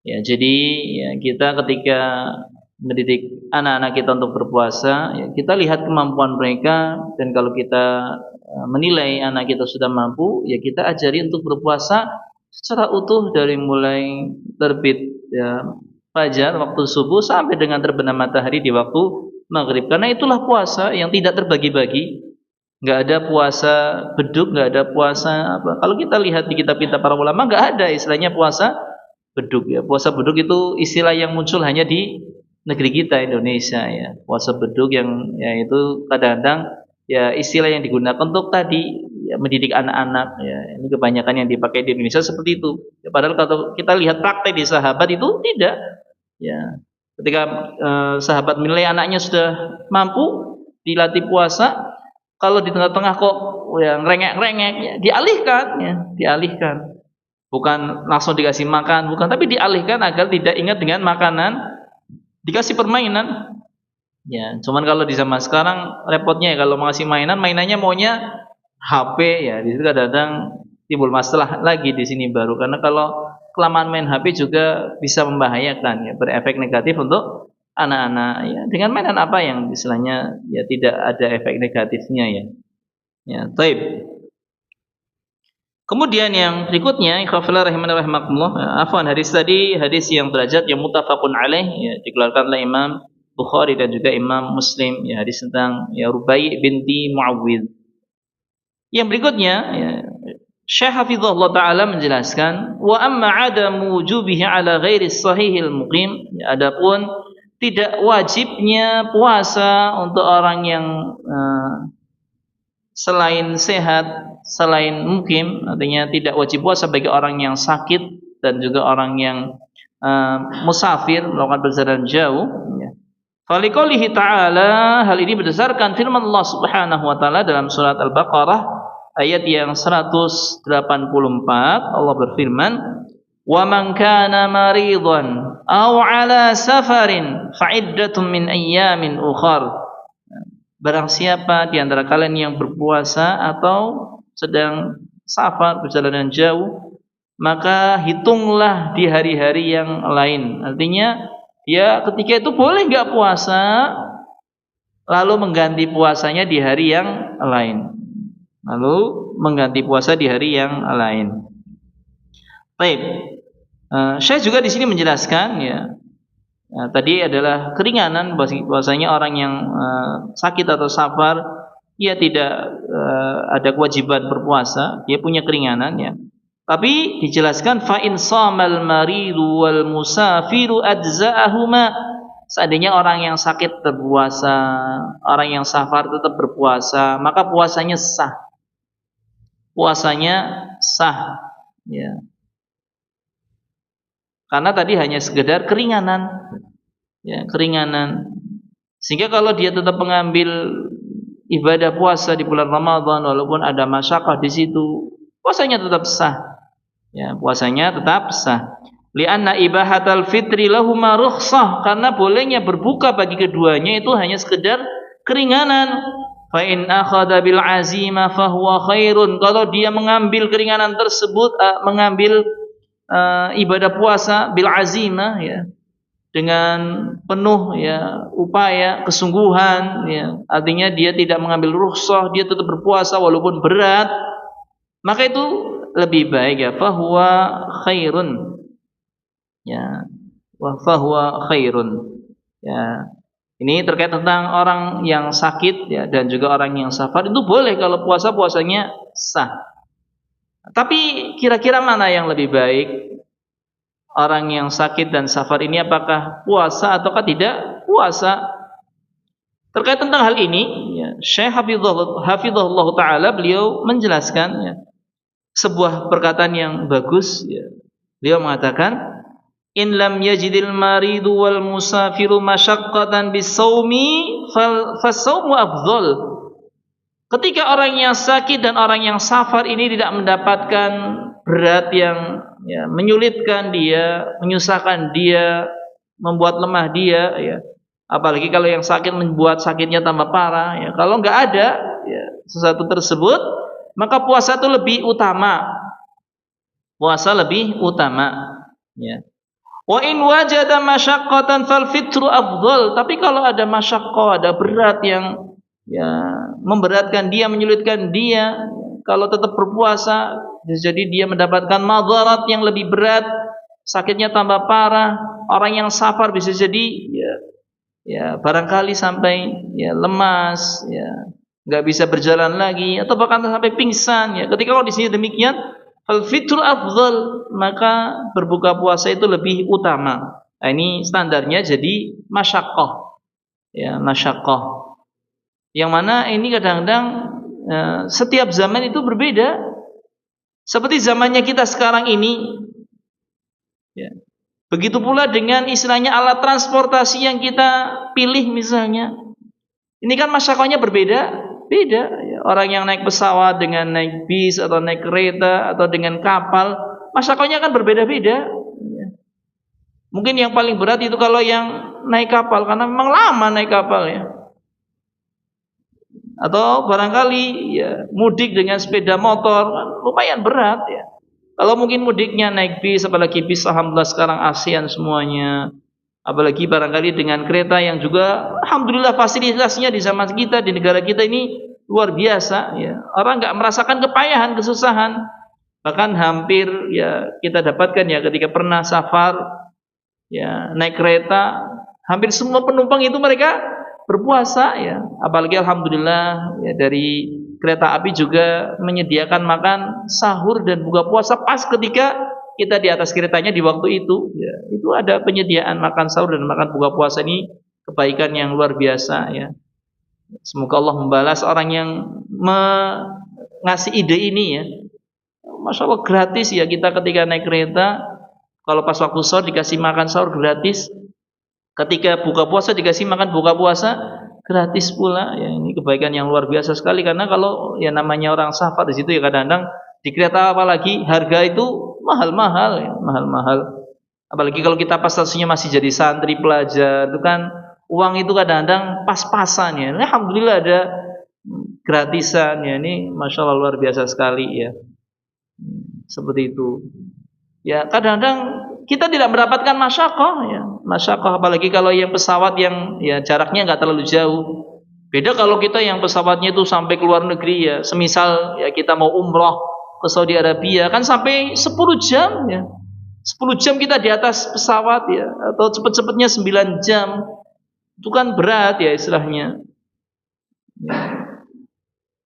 Ya, jadi ya, kita ketika mendidik anak-anak kita untuk berpuasa, ya, kita lihat kemampuan mereka dan kalau kita menilai anak kita sudah mampu, ya kita ajari untuk berpuasa secara utuh dari mulai terbit ya, fajar waktu subuh sampai dengan terbenam matahari di waktu maghrib. Karena itulah puasa yang tidak terbagi-bagi. Nggak ada puasa beduk, nggak ada puasa apa. Kalau kita lihat di kitab-kitab para ulama, nggak ada istilahnya puasa beduk ya. Puasa beduk itu istilah yang muncul hanya di negeri kita Indonesia ya. Puasa beduk yang ya itu kadang-kadang ya istilah yang digunakan untuk tadi ya, mendidik anak-anak ya. Ini kebanyakan yang dipakai di Indonesia seperti itu. Ya, padahal kalau kita lihat praktek di sahabat itu tidak ya. Ketika sahabat menilai anaknya sudah mampu dilatih puasa, kalau di tengah-tengah kok ya ngerengek-ngerengek ya, dialihkan. Bukan langsung dikasih makan, bukan, tapi dialihkan agar tidak ingat dengan makanan, dikasih permainan. Ya, cuman kalau di zaman sekarang repotnya ya, kalau mau ngasih mainan, mainannya maunya HP ya. Di situ kadang-kadang timbul masalah lagi di sini baru, karena kalau kelamaan main HP juga bisa membahayakan ya, berefek negatif untuk anak-anak ya. Dengan mainan apa yang istilahnya ya tidak ada efek negatifnya ya. Ya, taib. Kemudian yang berikutnya, ikhwafillah rahimani rahimakumullah, afwan, hadis tadi hadis yang derajat yang muttafaqun alaih ya, dikeluarkan oleh Imam Bukhari dan juga Imam Muslim ya, hadis tentang ya Rubai binti Muawwidh. Yang berikutnya ya, Syekh Hafizahullah taala menjelaskan wa amma adamu wujubihi ala ghairi sahihil muqim, ya, adapun tidak wajibnya puasa untuk orang yang selain sehat, selain mukim, artinya tidak wajib puasa bagi orang yang sakit dan juga orang yang musafir melakukan perjalanan jauh ya. Faliqaulihi ta'ala, hal ini berdasarkan firman Allah Subhanahu wa taala dalam surat Al-Baqarah ayat yang 184. Allah berfirman, "Wa man kana maridan aw 'ala safarin fa'iddatun min ayyamin ukhar." Barang siapa di antara kalian yang berpuasa atau sedang safar perjalanan jauh, maka hitunglah di hari-hari yang lain. Artinya ya ketika itu boleh nggak puasa, lalu mengganti puasanya di hari yang lain. Lalu mengganti puasa di hari yang lain. Baik, saya juga di sini menjelaskan ya. Nah, tadi adalah keringanan bahwasanya orang yang sakit atau safar dia tidak ada kewajiban berpuasa, dia punya keringanan ya. Tapi dijelaskan fa in shamal maridu wal musafiru ajza'ahuma. Seandainya orang yang sakit berpuasa, orang yang safar tetap berpuasa, maka puasanya sah. Puasanya sah ya. Karena tadi hanya sekedar keringanan. Ya, keringanan. Sehingga kalau dia tetap mengambil ibadah puasa di bulan Ramadan walaupun ada masyaqqah di situ, puasanya tetap sah. Ya, puasanya tetap sah. Li'anna ibahatal fitri lahuma rukhsah, karena bolehnya berbuka bagi keduanya itu hanya sekedar keringanan. Fa in akhadha bil azima fahuwa khairun. Kalau dia mengambil keringanan tersebut, mengambil ibadah puasa bil azimah ya, dengan penuh ya upaya kesungguhan ya, artinya dia tidak mengambil rukhsah, dia tetap berpuasa walaupun berat, maka itu lebih baik ya, fahuwa khairun ya, wa fahuwa khairun ya. Ini terkait tentang orang yang sakit ya dan juga orang yang safar, itu boleh kalau puasanya sah. Tapi kira-kira mana yang lebih baik? Orang yang sakit dan safar ini apakah puasa ataukah tidak puasa? Terkait tentang hal ini, ya, Syekh Hafizahullah taala beliau menjelaskan ya, sebuah perkataan yang bagus ya. Beliau mengatakan, "In lam yajidil maridu wal musafiru masyaqqatan bis-shaumi fas-shaumu afdhal." Ketika orang yang sakit dan orang yang safar ini tidak mendapatkan berat yang ya, menyulitkan dia, menyusahkan dia, membuat lemah dia ya. Apalagi kalau yang sakit membuat sakitnya tambah parah ya. Kalau enggak ada sesuatu tersebut, maka puasa itu lebih utama. Puasa lebih utama, ya. Wa in wajada masyaqqatan fal fitru afdal. Tapi kalau ada masyaqqah, ada berat yang ya memberatkan dia, menyulitkan dia, kalau tetap berpuasa, jadi dia mendapatkan madarat yang lebih berat, sakitnya tambah parah. Orang yang safar bisa jadi ya barangkali sampai ya lemas, ya nggak bisa berjalan lagi, atau bahkan sampai pingsan. Ya, ketika kondisinya demikian, fal fitru afdal, maka berbuka puasa itu lebih utama. Nah, ini standarnya jadi masyaqqah, ya masyaqqah. Yang mana ini kadang-kadang setiap zaman itu berbeda. Seperti zamannya kita sekarang ini, ya. Begitu pula dengan istilahnya alat transportasi yang kita pilih misalnya. Ini kan masyaqqahnya berbeda, beda. Ya. Orang yang naik pesawat dengan naik bis atau naik kereta atau dengan kapal, masyaqqahnya kan berbeda-beda. Ya. Mungkin yang paling berat itu kalau yang naik kapal, karena memang lama naik kapal ya. Atau barangkali ya mudik dengan sepeda motor, lumayan berat ya. Kalau mungkin mudiknya naik bis, apalagi bis alhamdulillah sekarang ASEAN semuanya, apalagi barangkali dengan kereta yang juga alhamdulillah fasilitasnya di zaman kita, di negara kita ini luar biasa ya. Orang nggak merasakan kepayahan, kesusahan. Bahkan hampir ya kita dapatkan ya ketika pernah safar ya naik kereta, hampir semua penumpang itu mereka berpuasa ya. Apalagi alhamdulillah ya dari kereta api juga menyediakan makan sahur dan buka puasa pas ketika kita di atas keretanya di waktu itu ya. Itu ada penyediaan makan sahur dan makan buka puasa, ini kebaikan yang luar biasa ya. Semoga Allah membalas orang yang ngasih ide ini ya. Masya Allah gratis ya kita ketika naik kereta, kalau pas waktu sahur dikasih makan sahur gratis, ketika buka puasa dikasih makan buka puasa gratis pula ya. Ini kebaikan yang luar biasa sekali, karena kalau ya namanya orang safar di situ ya kadang-kadang di kereta apalagi harga itu mahal-mahal ya, mahal-mahal. Apalagi kalau kita pas statusnya masih jadi santri pelajar, itu kan uang itu kadang-kadang pas-pasan ya. Alhamdulillah ada gratisan ya, ini masya Allah luar biasa sekali ya. Seperti itu. Ya kadang-kadang kita tidak mendapatkan masyaqqah ya. Masyaqqah apalagi kalau yang pesawat yang ya jaraknya nggak terlalu jauh. Beda kalau kita yang pesawatnya itu sampai ke luar negeri ya. Semisal ya kita mau umroh ke Saudi Arabia kan sampai 10 jam ya. 10 jam kita di atas pesawat ya, atau cepet-cepetnya 9 jam. Itu kan berat ya istilahnya.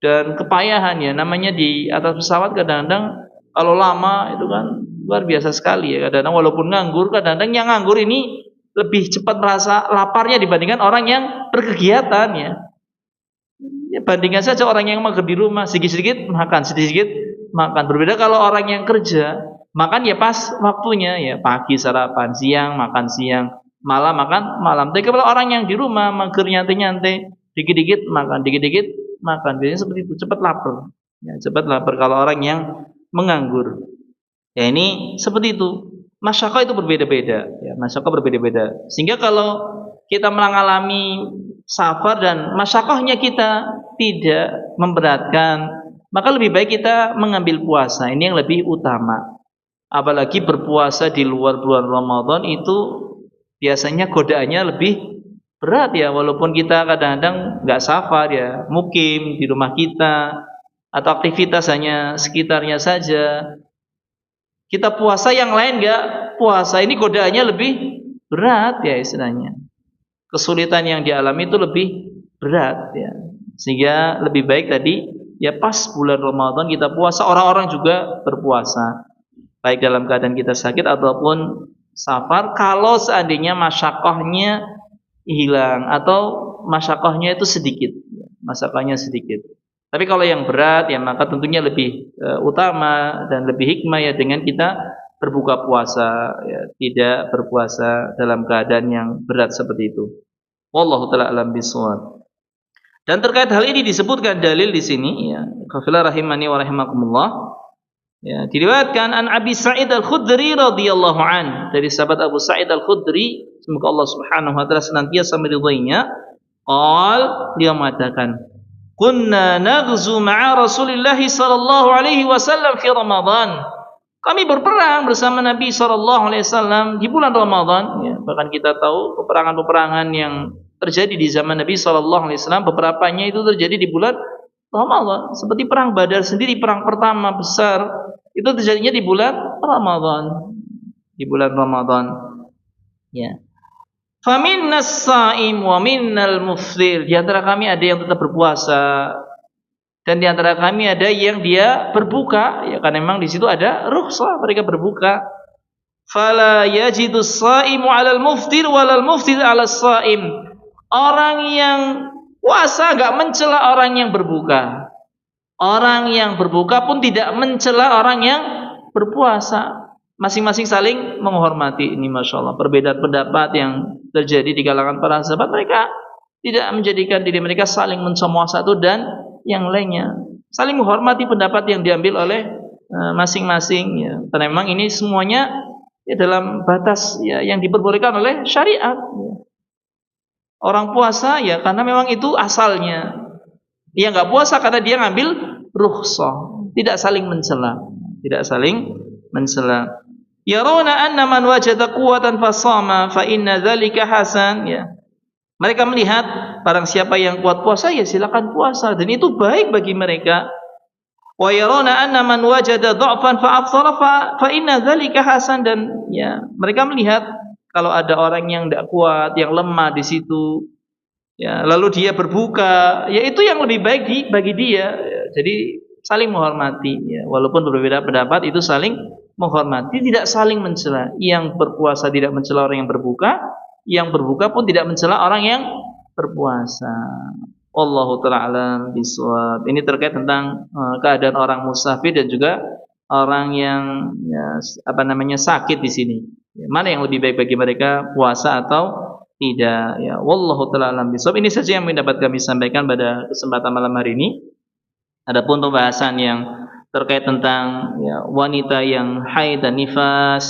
Dan kepayahan ya, namanya di atas pesawat kadang-kadang kalau lama itu kan luar biasa sekali ya. Kadang-kadang walaupun nganggur, kadang-kadang yang nganggur ini lebih cepat merasa laparnya dibandingkan orang yang berkegiatan ya. Ya bandingkan saja orang yang mager di rumah, sedikit-sedikit makan, sedikit-sedikit makan. Berbeda kalau orang yang kerja, makan ya pas waktunya ya, pagi sarapan, siang makan siang, malam makan malam. Tapi kalau orang yang di rumah mager nyantai-nyantai, dikit-dikit makan, dikit-dikit makan, biasanya seperti itu, cepat lapar. Ya, cepat lapar kalau orang yang menganggur. Ya ini seperti itu. Masyaqqah itu berbeda-beda ya, masyaqqah berbeda-beda. Sehingga kalau kita mengalami safar dan masyaqqahnya kita tidak memberatkan, maka lebih baik kita mengambil puasa. Ini yang lebih utama. Apalagi berpuasa di luar bulan Ramadan itu biasanya godaannya lebih berat ya, walaupun kita kadang-kadang nggak safar ya, mukim di rumah kita atau aktivitas hanya sekitarnya saja. Kita puasa yang lain nggak puasa, ini godaannya lebih berat ya istilahnya. Kesulitan yang dialami itu lebih berat ya. Sehingga lebih baik tadi ya pas bulan Ramadan kita puasa, orang-orang juga berpuasa. Baik dalam keadaan kita sakit ataupun safar, kalau seandainya masyaqqahnya hilang atau masyaqqahnya itu sedikit. Masyaqqahnya sedikit. Tapi kalau yang berat ya maka tentunya lebih utama dan lebih hikmah ya dengan kita berbuka puasa ya, tidak berpuasa dalam keadaan yang berat seperti itu. Wallahu taala alam bishawab. Dan terkait hal ini disebutkan dalil di sini ya, kafilah rahimani wa rahimakumullah. Ya, diriwayatkan an Abi Sa'id Al-Khudri radhiyallahu an, dari sahabat Abu Sa'id Al-Khudri, semoga Allah Subhanahu wa taala senantiasa meridhoinya, dia mengatakan, kunna naghzu ma'a Rasulillah sallallahu alaihi wasallam fi Ramadan. Kami berperang bersama Nabi sallallahu alaihi wasallam di bulan Ramadan, ya. Bahkan kita tahu peperangan-peperangan yang terjadi di zaman Nabi sallallahu alaihi wasallam beberapanya itu terjadi di bulan Ramadan. Seperti perang Badar sendiri, perang pertama besar itu terjadinya di bulan Ramadan. Di bulan Ramadan. Ya. Faminnas shaim wa minnal muftir. Di antara kami ada yang tetap berpuasa dan di antara kami ada yang dia berbuka, ya, karena memang di situ ada rukhsah mereka berbuka. Fala yajidus shaimu 'alal muftir walal muftir 'alas shaim. Orang yang puasa enggak mencela orang yang berbuka. Orang yang berbuka pun tidak mencela orang yang berpuasa. Masing-masing saling menghormati. Ini Masya Allah, perbedaan pendapat yang terjadi di kalangan para sahabat, mereka tidak menjadikan diri mereka saling mencemooh satu dan yang lainnya, saling menghormati pendapat yang diambil oleh masing-masing, ya. Karena memang ini semuanya ya dalam batas ya yang diperbolehkan oleh syariat, ya. Orang puasa ya karena memang itu asalnya, dia nggak puasa karena dia ngambil rukhsah. Tidak saling mencela, tidak saling mencela. Yarawna anna man wajada quwwatan fasama fa inna dzalika hasan, ya. Mereka melihat barang siapa yang kuat puasa ya silakan puasa dan itu baik bagi mereka. Wa yarawna anna man wajada dha'fan fa afthara fa inna dzalika hasan, dan ya mereka melihat kalau ada orang yang tidak kuat, yang lemah di situ, ya lalu dia berbuka, ya itu yang lebih baik bagi dia, ya. Jadi saling menghormati, ya. Walaupun berbeda pendapat itu saling menghormati, tidak saling mencela. Yang berpuasa tidak mencela orang yang berbuka, yang berbuka pun tidak mencela orang yang berpuasa. Wallahu ta'ala alam bishawab. Ini terkait tentang keadaan orang musafir dan juga orang yang ya, sakit di sini. Ya, mana yang lebih baik bagi mereka, puasa atau tidak? Ya, wallahu ta'ala alam bishawab. Ini saja yang dapat kami sampaikan pada kesempatan malam hari ini. Adapun pembahasan yang terkait tentang ya, wanita yang haid dan nifas,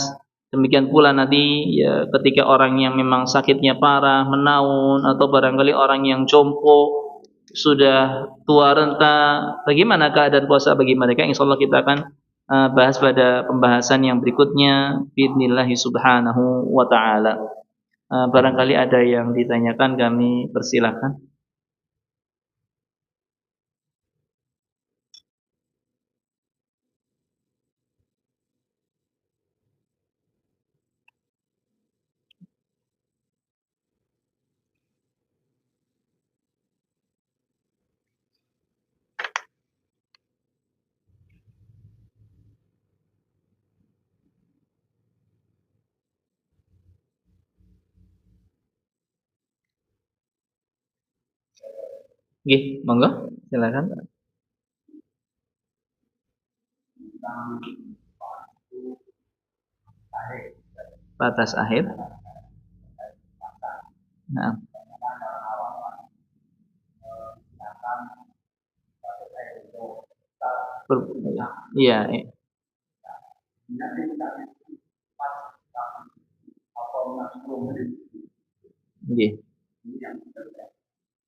demikian pula nanti ya, ketika orang yang memang sakitnya parah, menaun, atau barangkali orang yang jompo sudah tua renta, bagaimana keadaan puasa bagi mereka? Insyaallah kita akan bahas pada pembahasan yang berikutnya biidznillah subhanahu wa ta'ala. Barangkali ada yang ditanyakan, kami persilahkan. Nggih, monggo, silakan. Batas akhir. Nah. Iya. Nggih.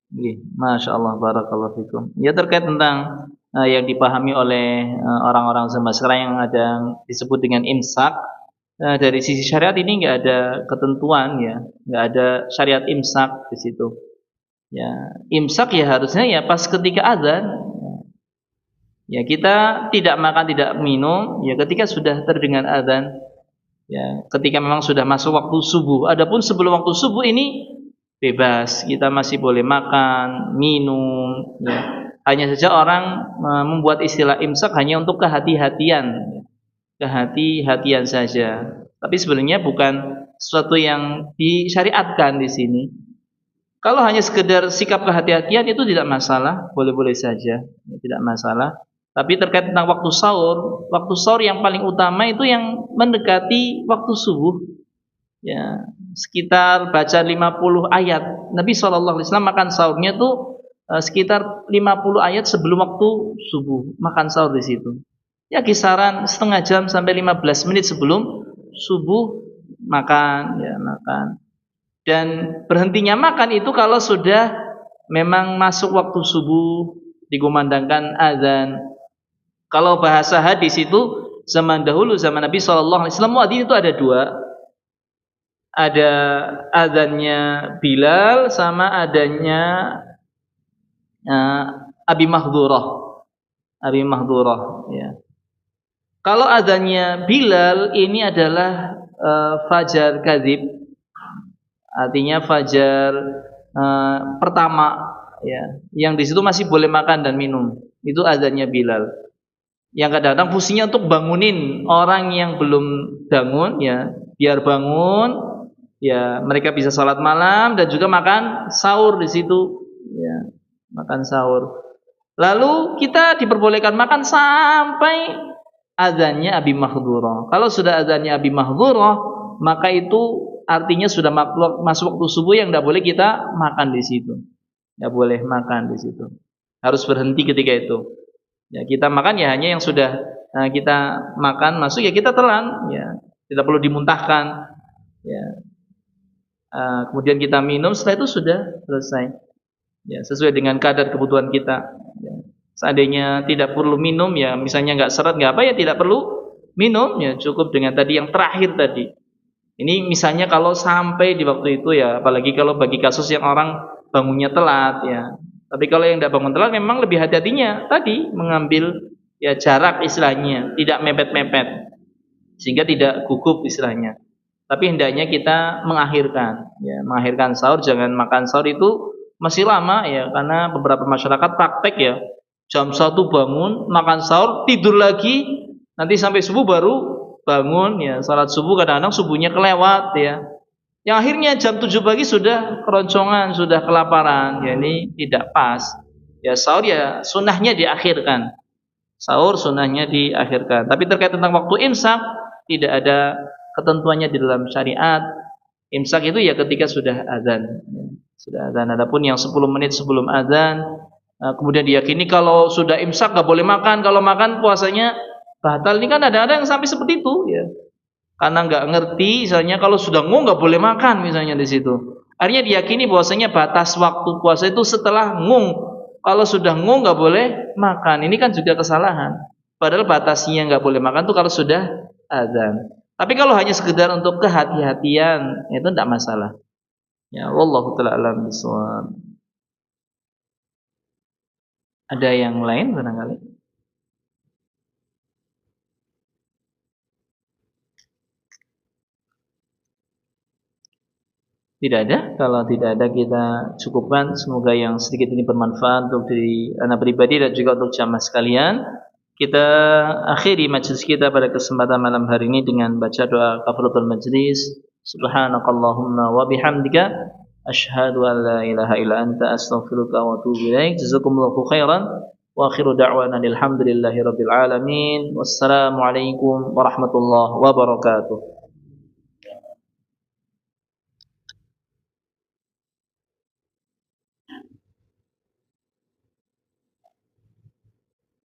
Nggih, Masya Allah, barakallahu fikum. Ya terkait tentang yang dipahami oleh orang-orang zaman sekarang yang ada disebut dengan imsak, dari sisi syariat ini nggak ada ketentuan, ya, nggak ada syariat imsak di situ. Ya, imsak ya harusnya ya pas ketika azan. Ya kita tidak makan tidak minum ya ketika sudah terdengar azan. Ya, ketika memang sudah masuk waktu subuh. Adapun sebelum waktu subuh ini bebas, kita masih boleh makan, minum, ya. Hanya saja orang membuat istilah imsak hanya untuk kehati-hatian, kehati-hatian saja. Tapi sebenarnya bukan sesuatu yang disyariatkan di sini. Kalau hanya sekedar sikap kehati-hatian itu tidak masalah, boleh-boleh saja, tidak masalah. Tapi terkait tentang waktu sahur yang paling utama itu yang mendekati waktu subuh. Ya, sekitar baca 50 ayat. Nabi SAW makan sahurnya tuh sekitar 50 ayat sebelum waktu subuh, makan sahur di situ. Ya kisaran setengah jam sampai 15 menit sebelum subuh makan, ya makan. Dan berhentinya makan itu kalau sudah memang masuk waktu subuh, dikumandangkan azan. Kalau bahasa hadis itu zaman dahulu, zaman Nabi SAW, muadzin itu ada dua. Ada azannya Bilal sama adanya Abi Mahdurah. Abi Mahdurah, ya. Kalau azannya Bilal ini adalah fajar kadzib, artinya fajar pertama, ya, yang di situ masih boleh makan dan minum. Itu azannya Bilal. Yang kadang-kadang fungsinya untuk bangunin orang yang belum bangun, ya, biar bangun, ya, mereka bisa sholat malam dan juga makan sahur di situ, ya, makan sahur. Lalu kita diperbolehkan makan sampai azannya Abi Mahdurah. Kalau sudah azannya Abi Mahdurah, maka itu artinya sudah masuk waktu subuh yang tidak boleh kita makan di situ. Tidak boleh makan di situ. Harus berhenti ketika itu. Ya, kita makan ya hanya yang sudah kita makan masuk, ya kita telan, ya, tidak perlu dimuntahkan. Ya. Kemudian kita minum, setelah itu sudah selesai. Ya, sesuai dengan kadar kebutuhan kita. Ya. Seandainya tidak perlu minum, ya misalnya nggak seret nggak apa, ya tidak perlu minum, ya cukup dengan tadi yang terakhir tadi. Ini misalnya kalau sampai di waktu itu, ya, apalagi kalau bagi kasus yang orang bangunnya telat, ya. Tapi kalau yang tidak bangun telat memang lebih hati-hatinya tadi mengambil, ya, jarak istilahnya, tidak mepet-mepet sehingga tidak gugup istilahnya. Tapi hendaknya kita mengakhirkan, ya, mengakhirkan sahur, jangan makan sahur itu masih lama, ya, karena beberapa masyarakat praktek, ya, jam 1 bangun, makan sahur, tidur lagi, nanti sampai subuh baru bangun, ya, salat subuh, kadang-kadang subuhnya kelewat, ya. Yang akhirnya jam 7 pagi sudah keroncongan, sudah kelaparan, ya, ini tidak pas. Ya, sahur, ya, sunnahnya diakhirkan. Sahur sunnahnya diakhirkan. Tapi terkait tentang waktu imsak, tidak ada ketentuannya di dalam syariat. Imsak itu ya ketika sudah azan, ya. Sudah azan. Adapun yang 10 menit sebelum azan, kemudian diyakini kalau sudah imsak nggak boleh makan, kalau makan puasanya batal. Ini kan ada yang sampai seperti itu, ya. Karena nggak ngerti, misalnya kalau sudah ngung nggak boleh makan, misalnya di situ. Akhirnya diyakini bahwasanya batas waktu puasa itu setelah ngung. Kalau sudah ngung nggak boleh makan. Ini kan juga kesalahan. Padahal batasnya nggak boleh makan itu kalau sudah azan. Tapi kalau hanya sekedar untuk kehati-hatian, itu tidak masalah. Ya, wallahu taala alam bishawab. Ada yang lain barangkali? Tidak ada. Kalau tidak ada kita cukupkan. Semoga yang sedikit ini bermanfaat untuk diri anak pribadi dan juga untuk jamaah sekalian. Kita akhiri majlis kita pada kesempatan malam hari ini dengan baca doa kafaratul majlis. Subhanakallahumma wa bihamdika asyhadu an la ilaha illa anta astaghfiruka wa atubu ilaik. Jazakumullahu khairan. Wa akhiru da'wana alhamdulillahi rabbil alamin. Wassalamualaikum warahmatullahi wabarakatuh.